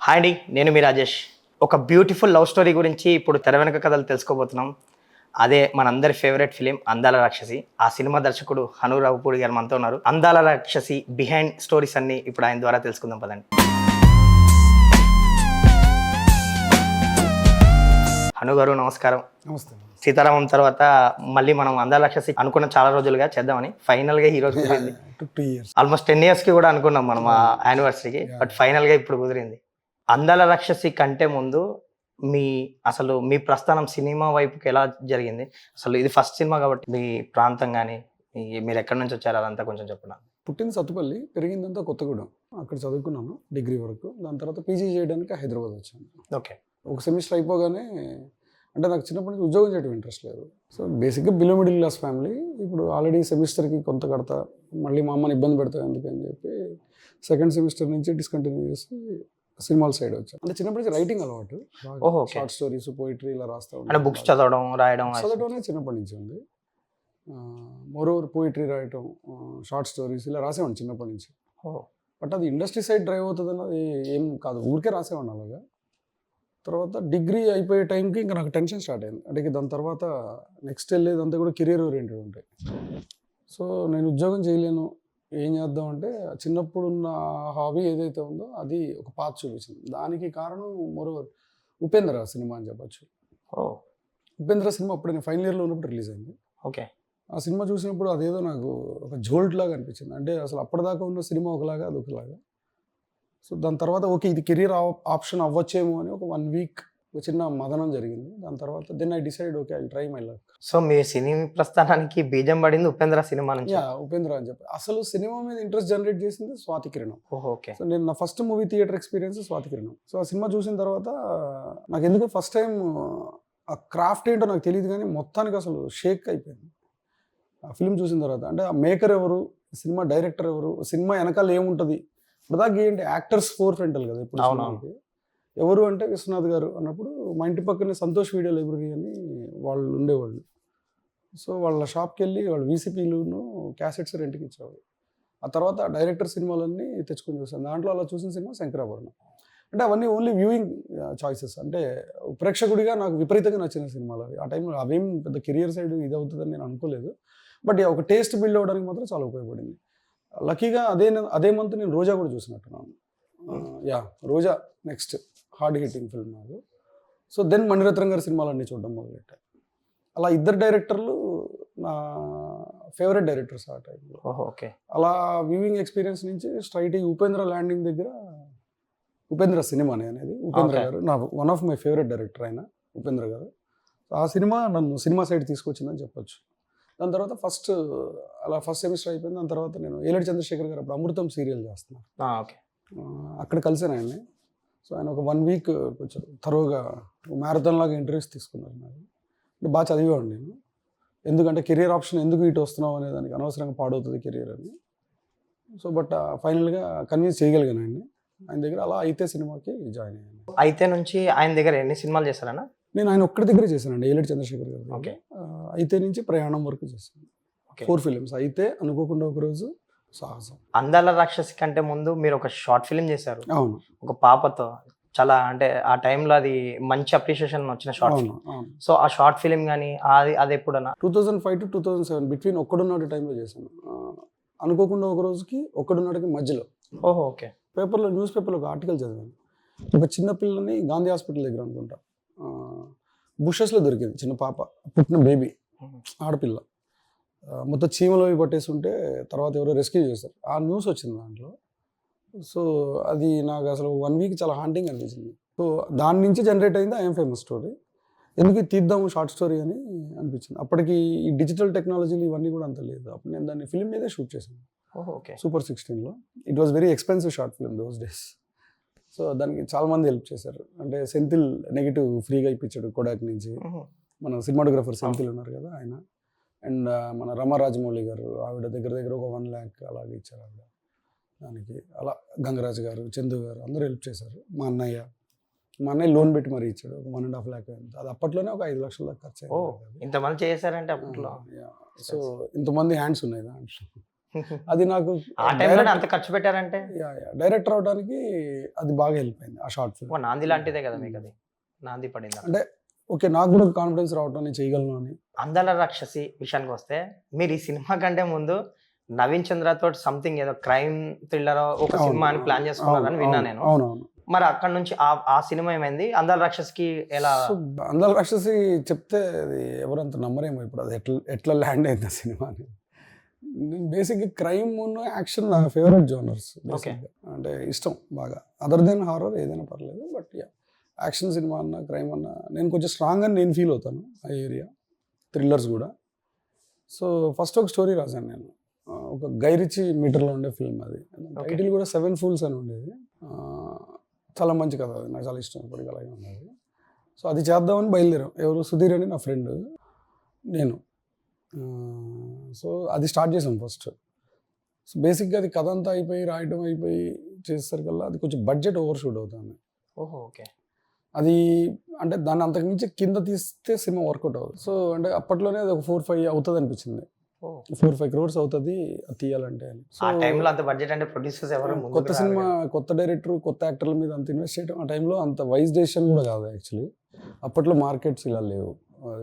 Hi అండి, నేను మీ రాజేష్. ఒక బ్యూటిఫుల్ లవ్ స్టోరీ గురించి ఇప్పుడు తెర వెనక కథలు తెలుసుకోబోతున్నాం. అదే మనందరి ఫేవరెట్ ఫిలిం అందాల రాక్షసి. ఆ సినిమా దర్శకుడు హను రావుపూడి గారు మనతో ఉన్నారు. అందాల రాక్షసి బిహైండ్ స్టోరీస్ అన్ని ఇప్పుడు ఆయన ద్వారా తెలుసుకుందాం పదండి. హను గారు నమస్కారం. నమస్తే. సీతారామం తర్వాత మళ్ళీ మనం అందాల రాక్షసి అనుకున్న చాలా రోజులుగా చేద్దామని ఫైనల్గా ఈ రోజు కుదిరింది. 2 years. ఆల్మోస్ట్ 10 yearsకి కూడా అనుకున్నాం మనం ఆ యానివర్సరీకి, బట్ ఫైనల్గా ఇప్పుడు కుదిరింది. అందాల రాక్షసి కంటే ముందు మీ ప్రస్థానం సినిమా వైపుకి ఎలా జరిగింది? అసలు ఇది ఫస్ట్ సినిమా కాబట్టి మీ ప్రాంతం కానీ మీరు ఎక్కడి నుంచి వచ్చారు అదంతా కొంచెం చెప్పండి. పుట్టింది సత్తుపల్లి, పెరిగిందంతా కొత్తగూడెం. అక్కడ చదువుకున్నాను డిగ్రీ వరకు. దాని తర్వాత పీజీ చేయడానికి హైదరాబాద్ వచ్చాను. ఓకే. ఒక సెమిస్టర్ అయిపోగానే, అంటే నాకు చిన్నప్పటి నుంచి ఉద్యోగం చేయడం ఇంట్రెస్ట్ లేదు. సో బేసిక్గా బిలో మిడిల్ క్లాస్ ఫ్యామిలీ. ఇప్పుడు ఆల్రెడీ సెమిస్టర్కి కొంత కడతా, మళ్ళీ మా అమ్మని ఇబ్బంది పెడతా ఎందుకని చెప్పి సెకండ్ సెమిస్టర్ నుంచి డిస్కంటిన్యూ చేసి సినిమాల సైడ్ వచ్చాను. అంటే చిన్నప్పటి నుంచి రైటింగ్ అలవాటు. షార్ట్ స్టోరీస్, పోయిటరీ ఇలా రాస్తా అంటే బుక్స్ చదవడం, రాయడం చదవడమే చిన్నప్పటి నుంచి ఉంది. మోరోవర్ పోయిటరీ రాయటం, షార్ట్ స్టోరీస్ ఇలా రాసేవాడిని చిన్నప్పటి నుంచి. బట్ అది ఇండస్ట్రీ సైడ్ డ్రైవ్ అవుతుంది అన్నది ఏం కాదు, ఊరికే రాసేవాడిని అలాగా. తర్వాత డిగ్రీ అయిపోయే టైంకి ఇంకా నాకు టెన్షన్ స్టార్ట్ అయింది. అంటే దాని తర్వాత నెక్స్ట్ వెళ్ళేదంతా కూడా కెరీర్ ఓరియంటెడ్ ఉంటాయి. సో నేను ఉద్యోగం చేయలేను, ఏం చేద్దాం అంటే చిన్నప్పుడు ఉన్న హాబీ ఏదైతే ఉందో అది ఒక పాత్ చూపించింది. దానికి కారణం మోరోవర్ ఉపేంద్ర సినిమా అని చెప్పచ్చు. ఉపేంద్ర సినిమా అప్పుడు నేను ఫైనల్ ఇయర్లో ఉన్నప్పుడు రిలీజ్ అయింది. ఓకే. ఆ సినిమా చూసినప్పుడు అదేదో నాకు ఒక జోల్ట్ లాగా అనిపించింది. అంటే అసలు అప్పటిదాకా ఉన్న సినిమా ఒకలాగా అది ఒకలాగా. సో దాని తర్వాత ఓకే ఇది కెరీర్ ఆప్షన్ అవ్వచ్చేమో అని ఒక 1 week ఒక చిన్న మదనం జరిగింది. దాని తర్వాత then I decide okay I try my luck. So మీ సినిమా ప్రస్థానానికి బీజం పడింది ఉపేంద్ర సినిమా నుంచి? ఉపేంద్ర అని చెప్పి అసలు సినిమా మీద ఇంట్రెస్ట్ జనరేట్ చేసింది స్వాతి కిరణం. ఓకే. సో నేను నా first movie theatre experience Swathi కిరణం. సో ఆ సినిమా చూసిన తర్వాత నాకు ఎందుకు ఫస్ట్ టైం ఆ క్రాఫ్ట్ ఏంటో నాకు తెలియదు, కానీ మొత్తానికి అసలు షేక్ అయిపోయింది ఆ ఫిల్మ్ చూసిన తర్వాత. అంటే ఆ మేకర్ ఎవరు, సినిమా డైరెక్టర్ ఎవరు, సినిమా వెనకాల ఏముంటుంది, ఇప్పటిదాకా ఏంటి యాక్టర్స్ ఫోర్ ఫ్రంటల్ కదా ఇప్పుడు సినిమాకి. ఎవరు అంటే విశ్వనాథ్ గారు అన్నప్పుడు మా ఇంటి పక్కనే సంతోష్ వీడియో లైబ్రరీ అని వాళ్ళు ఉండేవాళ్ళు. సో వాళ్ళ షాప్కి వెళ్ళి వాళ్ళు వీసీపీలును క్యాసెట్స్ రెంట్కి ఇచ్చేవాళ్ళు. ఆ తర్వాత డైరెక్టర్ సినిమాలన్నీ తెచ్చుకొని చూసాను. దాంట్లో అలా చూసిన సినిమా శంకరాభరణం. అంటే అవన్నీ ఓన్లీ వ్యూయింగ్ చాయిసెస్. అంటే ప్రేక్షకుడిగా నాకు విపరీతంగా నచ్చిన సినిమాలు అవి. ఆ టైంలో అవేం పెద్ద కెరియర్ సైడ్ ఇది అవుతుందని నేను అనుకోలేదు. బట్ ఒక టేస్ట్ బిల్డ్ అవ్వడానికి మాత్రం చాలా ఉపయోగపడింది. లక్కీగా అదే మంత్ నేను రోజా కూడా చూసినట్టున్నాను. రోజా నెక్స్ట్ హార్డ్ హిట్టింగ్ ఫిల్మ్ నాకు. సో దెన్ మణిరత్నం గారి సినిమాలన్నీ చూడడం మొదలెట్టాను. అలా ఇద్దరు డైరెక్టర్లు నా ఫేవరెట్ డైరెక్టర్స్ ఆ టైంలో. ఓకే. అలా వ్యూయింగ్ ఎక్స్పీరియన్స్ నుంచి స్ట్రైట్ ఉపేంద్ర ల్యాండింగ్ దగ్గర ఉపేంద్ర సినిమానే అనేది. ఉపేంద్ర గారు నా one of my favourite director ఆయన ఉపేంద్ర గారు. ఆ సినిమా నన్ను సినిమా సైడ్ తీసుకొచ్చిందని చెప్పొచ్చు. దాని తర్వాత ఫస్ట్ సెమిస్టర్ అయిపోయింది. దాని తర్వాత నేను ఏలేటి చంద్రశేఖర్ గారు అప్పుడు అమృతం సీరియల్ చేస్తున్నాను. అక్కడ కలిసాను ఆయన్ని. సో ఆయన ఒక 1 week కొంచెం తరువుగా మ్యారథాన్ లాగా ఇంటర్వ్యూస్ తీసుకున్నారు నాకు. అంటే బాగా చదివేవాడు నేను. ఎందుకంటే కెరీర్ ఆప్షన్ ఎందుకు ఇటు వస్తున్నావు అనే దానికి అనవసరంగా పాడవుతుంది కెరీర్ అని. సో బట్ ఫైనల్గా కన్విన్స్ చేయగలిగాను ఆయన్ని. ఆయన దగ్గర అలా అయితే సినిమాకి జాయిన్ అయ్యాను. అయితే నుంచి ఆయన దగ్గర ఎన్ని సినిమాలు చేశారన్నా? నేను ఆయన ఒక్కడి దగ్గరే చేశానండి, ఏలేటి చంద్రశేఖర్ గారు. ఓకే. అయితే నుంచి ప్రయాణం వరకు చేశాను. 4 films. అయితే అనుకోకుండా ఒకరోజు, సాహసం. అందాల రాక్షసి కంటే ముందు మీరు ఒక షార్ట్ ఫిల్మ్ చేశారు. అవును. ఒక పాపతో. చాలా అంటే ఆ టైంలో అది మంచి అప్రిషియేషన్ వచ్చిన షార్ట్ ఫిల్మ్. సో ఆ షార్ట్ ఫిల్మ్ కానీ అది ఎప్పుడన్నా 2005 to 2007 బిట్వీన్ ఒక్కడున్నాడు టైంలో చేశాను. అనుకోకుండా ఒక రోజుకి ఒక్కడున్నాడుకి మధ్యలో ఓకే. న్యూస్ పేపర్లో ఒక ఆర్టికల్ చదివాను. ఒక చిన్న పిల్లని గాంధీ హాస్పిటల్ దగ్గర అనుకుంటా బుషెస్లో దొరికింది చిన్న పాప, పుట్టిన బేబీ ఆడపిల్ల. మొత్తం చీమలు పట్టేసి ఉంటే తర్వాత ఎవరో రెస్క్యూ చేశారు. ఆ న్యూస్ వచ్చింది దాంట్లో. సో అది నాకు అసలు 1 week చాలా హాంటింగ్ అనిపించింది. సో దాని నుంచి జనరేట్ అయింది ఐఎమ్ ఫేమస్ స్టోరీ. ఎందుకు తీద్దాము షార్ట్ స్టోరీ అని అనిపించింది. అప్పటికి ఈ డిజిటల్ టెక్నాలజీలు ఇవన్నీ కూడా అంత లేదు. అప్పుడు నేను దాన్ని ఫిల్మ్ మీదే షూట్ చేశాను. Super 16లో. It was very expensive short film those days. So దానికి చాలామంది హెల్ప్ చేశారు. అంటే సెంథిల్ నెగిటివ్ ఫ్రీగా ఇప్పించాడు కోడాక్ నుంచి. మన సినిమాటోగ్రఫర్ సెంథిల్ ఉన్నారు కదా ఆయన. అండ్ మన రమా రాజమౌళి గారు, ఆవిడ దగ్గర ఒక 1 lakh అలాగే ఇచ్చారు ఆవిడ దానికి. అలా గంగరాజు గారు, చందు గారు అందరూ హెల్ప్ చేశారు. మా అన్నయ్య లోన్ పెట్టి మరీ ఇచ్చాడు, ఒక 1.5 lakh అయింది. అది అప్పట్లోనే ఒక 5 లక్షల దాకా ఖర్చు అయింది. ఇంతమంది చేశారంటే అప్పట్లో. సో ఇంతమంది హ్యాండ్స్ ఉన్నాయి దాంట్లో. అది నాకు ఆ టైంలో అంత ఖర్చు పెట్టారంటే డైరెక్టర్ అవడానికి అది బాగా హెల్ప్ అయింది ఆ షార్ట్ ఫిల్మ్. నాంది లాంటిదే కదా మీకు అది, నాంది పడింది. అంటే ఓకే, నాకు కూడా కాన్ఫిడెన్స్ రావటం, నేను చేయగలను అని. అందాల రాక్షసి విషయానికి వస్తే మీరు ఈ సినిమా కంటే ముందు నవీన్ చంద్ర తోటి సంథింగ్ ఏదో క్రైమ్ థ్రిల్లర్ ఒక సినిమా అని ప్లాన్ చేసుకున్నారని విన్నా నేను. అవునవును. మరి అక్కడ నుంచి ఆ సినిమా ఏమైంది? అందాల రాక్షసికి ఎలా? అందాల రాక్షసి చెప్తే అది ఎవరంత నమ్మరేమో ఇప్పుడు, అది ఎట్లా ల్యాండ్ అయింది ఆ సినిమా అని. బేసిక్గా క్రైమ్ యాక్షన్ నా ఫేవరెట్ జోనర్స్. అంటే ఇష్టం బాగా. అదర్ దెన్ హారర్ ఏదైనా పర్లేదు, బట్ యాక్షన్ సినిమా అన్నా క్రైమ్ అన్నా నేను కొంచెం స్ట్రాంగ్ అని నేను ఫీల్ అవుతాను ఆ ఏరియా. థ్రిల్లర్స్ కూడా. సో ఫస్ట్ ఒక స్టోరీ రాశాను నేను, ఒక గైరిచి మీటర్లో ఉండే ఫిల్మ్. అది టైటిల్ కూడా 7 Fools అని ఉండేది. చాలా మంచి కథ, అది నాకు చాలా ఇష్టం, ఇప్పటికీ అలాగే ఉన్నది. సో అది చేద్దామని బయలుదేరాం. ఎవరు, సుధీర్ అని నా ఫ్రెండ్, నేను. సో అది స్టార్ట్ చేసాం ఫస్ట్. సో బేసిక్గా అది కథ అంతా అయిపోయి రాయటం అయిపోయి చేసేసరికల్లా అది కొంచెం బడ్జెట్ ఓవర్ షూట్ అవుతుంది. ఓహో, ఓకే. అది అంటే దాన్ని అంతకుమించి కింద తీస్తే సినిమా వర్కౌట్ అవుతుంది. సో అంటే అప్పట్లోనే అది ఒక 4-5 అవుతుంది అనిపించింది. 4-5 crores అవుతుంది తీయాలంటే అని. ఆ టైంలో అంత బడ్జెట్ అంటే ప్రొడ్యూసర్స్ ఎవరు కొత్త సినిమా, కొత్త డైరెక్టర్, కొత్త యాక్టర్ల మీద అంత ఇన్వెస్ట్ చేయడం ఆ టైంలో అంత వైజ్ డెసిషన్ కూడా కాదు యాక్చువల్లీ. అప్పట్లో మార్కెట్స్ ఇలా లేవు.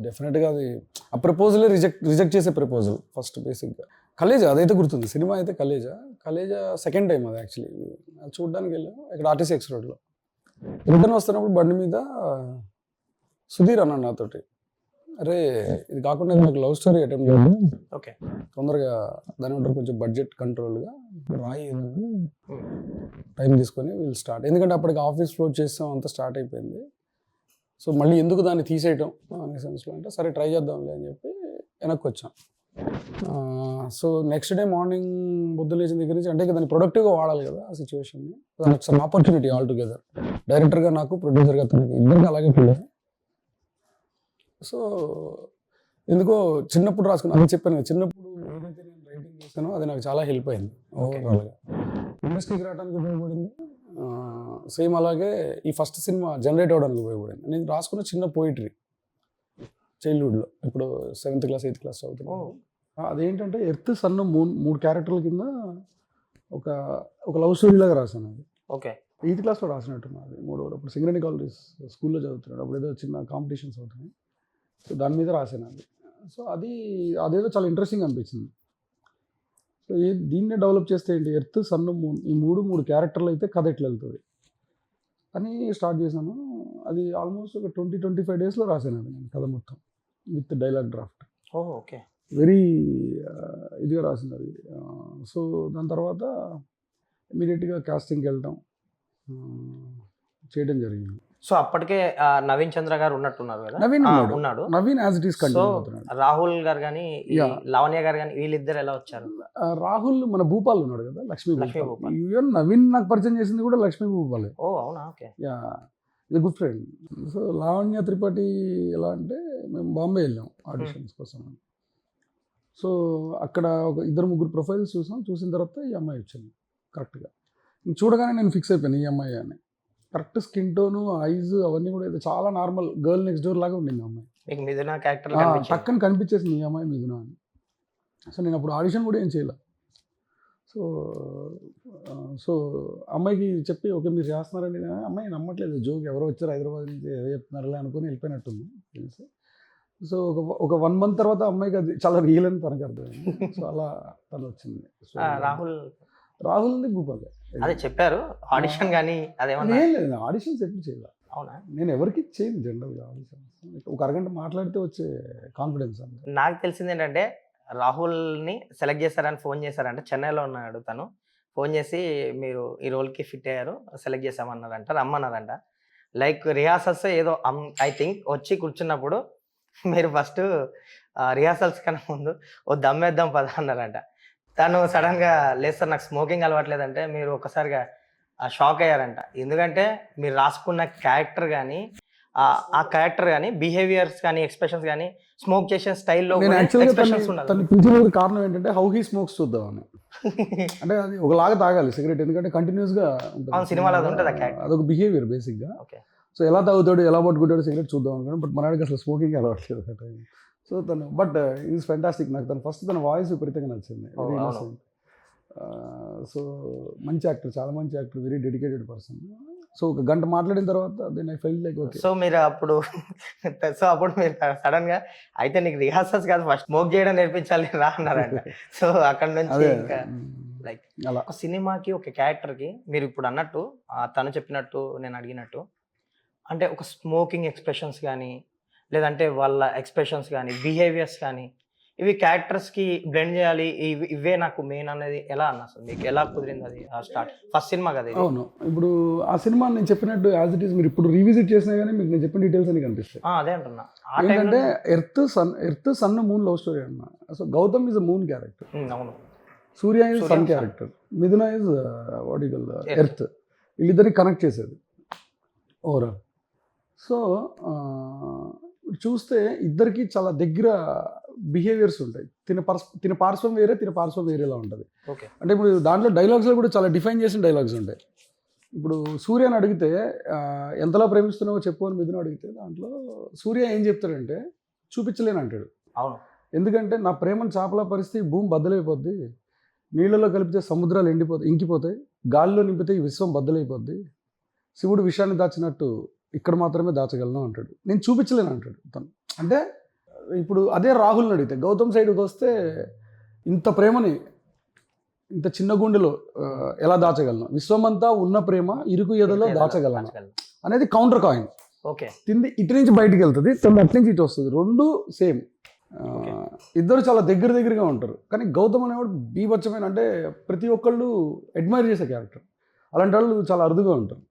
డెఫినెట్గా అది ఆ ప్రపోజలే రిజెక్ట్ చేసే ప్రపోజల్ ఫస్ట్. బేసిక్గా కలేజా అదైతే గుర్తుంది. సినిమా అయితే కలేజా సెకండ్ టైం అది యాక్చువల్లీ. చూడడానికి వెళ్ళాం ఇక్కడ RTCX రోడ్లో. రిటర్న్ వస్తున్నప్పుడు బండి మీద సుధీర్ అన్నాడు నాతోటి, అరే ఇది కాకుండా నాకు లవ్ స్టోరీ అటెంప్ట్ చేయాలి, ఓకే, తొందరగా దాని ఉంటారు కొంచెం బడ్జెట్ కంట్రోల్గా రాయి, టైం తీసుకొని వీళ్ళు స్టార్ట్. ఎందుకంటే అప్పటికి ఆఫీస్ ఫ్లోట్ చేస్తాం, అంతా స్టార్ట్ అయిపోయింది. సో మళ్ళీ ఎందుకు దాన్ని తీసేయటం అనే సెన్స్లో అంటే సరే ట్రై చేద్దాంలే అని చెప్పి వెనక్కి వచ్చాం. సో నెక్స్ట్ డే మార్నింగ్ పొద్దున్న లేచిన దగ్గర నుంచి, అంటే దాన్ని ప్రొడక్టివ్గా వాడాలి కదా ఆ సిచ్యువేషన్ని. దానికి సమ్ ఆపర్చునిటీ ఆల్ టుగెదర్, డైరెక్టర్గా నాకు, ప్రొడ్యూసర్గా తనకి, ఇద్దరికి అలాగే ఫీల్ అయ్యాయి. సో ఎందుకో చిన్నప్పుడు రాసుకున్నాను, అది చెప్పాను కదా, చిన్నప్పుడు ఏదైతే నేను రైటింగ్ చేశానో అది నాకు చాలా హెల్ప్ అయింది ఓవరాల్గా. ఇండస్ట్రీకి రావడానికి ఉపయోగపడింది. సేమ్ అలాగే ఈ ఫస్ట్ సినిమా జనరేట్ అవ్వడానికి ఉపయోగపడింది. నేను రాసుకున్న చిన్న పోయిటరీ చైల్డ్హుడ్లో, ఇప్పుడు 7th క్లాస్ 8th క్లాస్ చదువుతున్నాను. అదేంటంటే ఎర్త్ సన్ మూన్ 3 క్యారెక్టర్ల కింద ఒక లవ్ స్టోరీ లాగా రాశాను. అది ఓకే 8th క్లాస్లో రాసినట్టున్నది. 3 అప్పుడు సింగరేణి కాలేజ్ స్కూల్లో చదువుతున్నాడు. అప్పుడు ఏదో చిన్న కాంపిటీషన్స్ అవుతున్నాయి. సో దాని మీద రాశాను అది. సో అదేదో చాలా ఇంట్రెస్టింగ్ అనిపించింది. సో దీన్నే డెవలప్ చేస్తే ఏంటి, ఎర్త్ సన్ మూన్ ఈ 3 క్యారెక్టర్లు అయితే కథ ఎట్లా వెళ్తుంది అని స్టార్ట్ చేశాను. అది ఆల్మోస్ట్ ఒక 20-25 డేస్లో రాశాను అది నేను కథ మొత్తం with dialogue draft. Okay, very ఇదిగా రాసింది అది. సో దాని తర్వాత ఇమీడియట్గా కాస్టింగ్కి వెళ్ళటం చేయడం జరిగింది. సో అప్పటికే నవీన్ చంద్ర గారు ఉన్నట్టున్నారు కదా? ఉన్నాడు. Naveen as it is continue so అవుతున్నాడు. రాహుల్ గారు కానీ లావణ్య గారు కానీ వీళ్ళిద్దరు ఎలా వచ్చారు? రాహుల్ మన భూపాల్ ఉన్నాడు కదా, లక్ష్మీ భూపాల్. ఈవెన్ నవీన్ నాకు పరిచయం చేసింది కూడా లక్ష్మీ భూపాలే. ఓ అవునా, ఓకే. ఇది good friend. So Lavanya Tripathi ఎలా అంటే, మేము బాంబే వెళ్ళాం ఆడిషన్స్ కోసం. సో అక్కడ ఒక 2-3 ప్రొఫైల్స్ చూసిన తర్వాత ఈ అమ్మాయి వచ్చింది కరెక్ట్గా. చూడగానే నేను ఫిక్స్ అయిపోయాను ఈ అమ్మాయి అని. కరెక్ట్ స్కిన్ టోను, ఐజ్ అవన్నీ కూడా చాలా నార్మల్ గర్ల్ నెక్స్ట్ డోర్ లాగా ఉండింది అమ్మాయి. టక్కని కనిపించేసింది ఈ అమ్మాయి మిథున అని. సో నేను అప్పుడు ఆడిషన్ కూడా ఏం చేయలే. సో అమ్మాయికి చెప్పి ఓకే మీరు చేస్తున్నారండి, అమ్మాయి నమ్మట్లేదు, జోక్ ఎవరో వచ్చారు హైదరాబాద్ నుంచి ఏదో చెప్తున్నారులే అనుకుని వెళ్ళిపోయినట్టుంది. సో ఒక 1 month తర్వాత అమ్మాయికి అది చాలా రియల్ అని తనకు అర్థమైంది. సో అలా తను వచ్చింది. రాహుల్ది భూపాల్ అదే చెప్పారు ఆడిషన్ కానీ అదేమన్నా? లేదు, ఆడిషన్స్ ఎప్పుడు చేయాలి. అవునా? నేను ఎవరికి చేయను జనరల్గా ఆడిషన్స్. ఒక అరగంట మాట్లాడితే వచ్చే కాన్ఫిడెన్స్ అంతే. నాకు తెలిసింది ఏంటంటే రాహుల్ని సెలెక్ట్ చేశారని ఫోన్ చేశారంట. చెన్నైలో ఉన్నాడు తను. ఫోన్ చేసి మీరు ఈ రోల్కి ఫిట్ అయ్యారు, సెలెక్ట్ చేసామన్నారంట, రమ్మన్నారంట. లైక్ రిహార్సల్స్ ఏదో ఐ థింక్ వచ్చి కూర్చున్నప్పుడు మీరు ఫస్ట్ రిహార్సల్స్ కన్నా ముందు ఓ దమ్మేద్దాం పద అన్నారంట. తను సడన్గా లేదు సార్ నాకు స్మోకింగ్ అలవాట్లేదంటే మీరు ఒక్కసారిగా షాక్ అయ్యారంట. ఎందుకంటే మీరు రాసుకున్న క్యారెక్టర్ కానీ ఆ క్యారెక్టర్ కానీ బిహేవియర్స్ కానీ ఎక్స్ప్రెషన్స్ కానీ స్మోక్ చేసే స్టైల్లో కారణం ఏంటంటే హౌ హీ స్మోక్స్ చూద్దామని. అంటే అది ఒకలాగా తాగాలి సిగరెట్, ఎందుకంటే కంటిన్యూస్గా ఉంటుంది సినిమాలో అదొక బిహేవియర్ బేసిక్గా. సో ఎలా తాగుతాడు ఎలా పట్టుకుంటాడు సిగరెట్ చూద్దాం అనుకున్నాను. బట్ మనకి అసలు స్మోకింగ్ అలవాట్లేదు ఆ టైం. సో తను బట్ ఈజ్ ఫ్యాంటాస్టిక్. నాకు తను ఫస్ట్ తన వాయిస్ విపరీతంగా నచ్చింది. సో మంచి యాక్టర్, చాలా మంచి actor, very dedicated person. So ఒక గంట మాట్లాడిన తర్వాత then I fell like okay. So మీరు అప్పుడు మీరు సడన్ గా అయితే నీకు రిహార్సల్స్ కాదు ఫస్ట్ స్మోక్ చేయడం నేర్పించాలి రా అన్నారంట. సో అక్కడ నుంచి అదే ఇంకా లైక్ అలా ఒక సినిమాకి ఒక క్యారెక్టర్ కి మీరు ఇప్పుడు అన్నట్టు తను చెప్పినట్టు నేను అడిగినట్టు అంటే ఒక స్మోకింగ్ ఎక్స్ప్రెషన్స్ కానీ లేదంటే వాళ్ళ ఎక్స్ప్రెషన్స్ కానీ బిహేవియర్స్ కానీ ఇవి క్యారెక్టర్స్ కి బ్లెండ్ చేయాలి ఇవే నాకు మెయిన్ అనేది ఎలా అన్న అసలు మీకు ఎలా కుదిరింది అది స్టార్ట్ ఫస్ట్ సినిమా కదా ఇది? అవును. ఇప్పుడు ఆ సినిమా నేను చెప్పినట్టు యాజ్ ఇట్ ఈస్ మీరు ఇప్పుడు రీవిజిట్ చేసినా కానీ మీకు నేను చెప్పిన డీటెయిల్స్ అని కనిపిస్తాయి. అదే అంటున్నా ఏంటంటే earth sun moon love story అన్న. So Gautham is a moon character, అవును. Surya is sun character, Mithuna is what you call earth. వీళ్ళిద్దరిని కనెక్ట్ చేసేది ఓవరాల్. సో చూస్తే ఇద్దరికి చాలా దగ్గర బిహేవియర్స్ ఉంటాయి. తిన పార్శ్వం వేరే, తిన పార్శ్వం వేరేలా ఉంటుంది. ఓకే. అంటే ఇప్పుడు దాంట్లో డైలాగ్స్లో కూడా చాలా డిఫైన్ చేసిన డైలాగ్స్ ఉంటాయి. ఇప్పుడు సూర్యని అడిగితే ఎంతలా ప్రేమిస్తున్నావో చెప్పు అని మిథున అడిగితే దాంట్లో సూర్య ఏం చెప్తాడంటే చూపించలేని అంటాడు. అవును. ఎందుకంటే నా ప్రేమను చాపలా పరిస్థితి భూమి బద్దలైపోద్ది, నీళ్ళలో కలిపితే సముద్రాలు ఇంకిపోతాయి, గాలిలో నింపితే ఈ విశ్వం బద్దలైపోద్ది, శివుడు విషయాన్ని దాచినట్టు ఇక్కడ మాత్రమే దాచగలను అంటాడు. నేను చూపించలేను అంటాడు తను. అంటే ఇప్పుడు అదే రాహుల్ని అడిగితే గౌతమ్ సైడ్కి వస్తే ఇంత ప్రేమని ఇంత చిన్న గుండెలో ఎలా దాచగలను, విశ్వమంతా ఉన్న ప్రేమ ఇరుకు ఎదలో దాచగలను అనేది కౌంటర్ కాయిన్. ఓకే. తింది ఇటు నుంచి బయటికి వెళ్తుంది, తను అటు నుంచి ఇటు వస్తుంది, రెండు సేమ్. ఇద్దరు చాలా దగ్గరగా ఉంటారు. కానీ గౌతమ్ అనేవాడు బీభత్సమైన, అంటే ప్రతి ఒక్కళ్ళు అడ్మైర్ చేసే క్యారెక్టర్. అలాంటి వాళ్ళు చాలా అరుదుగా ఉంటారు.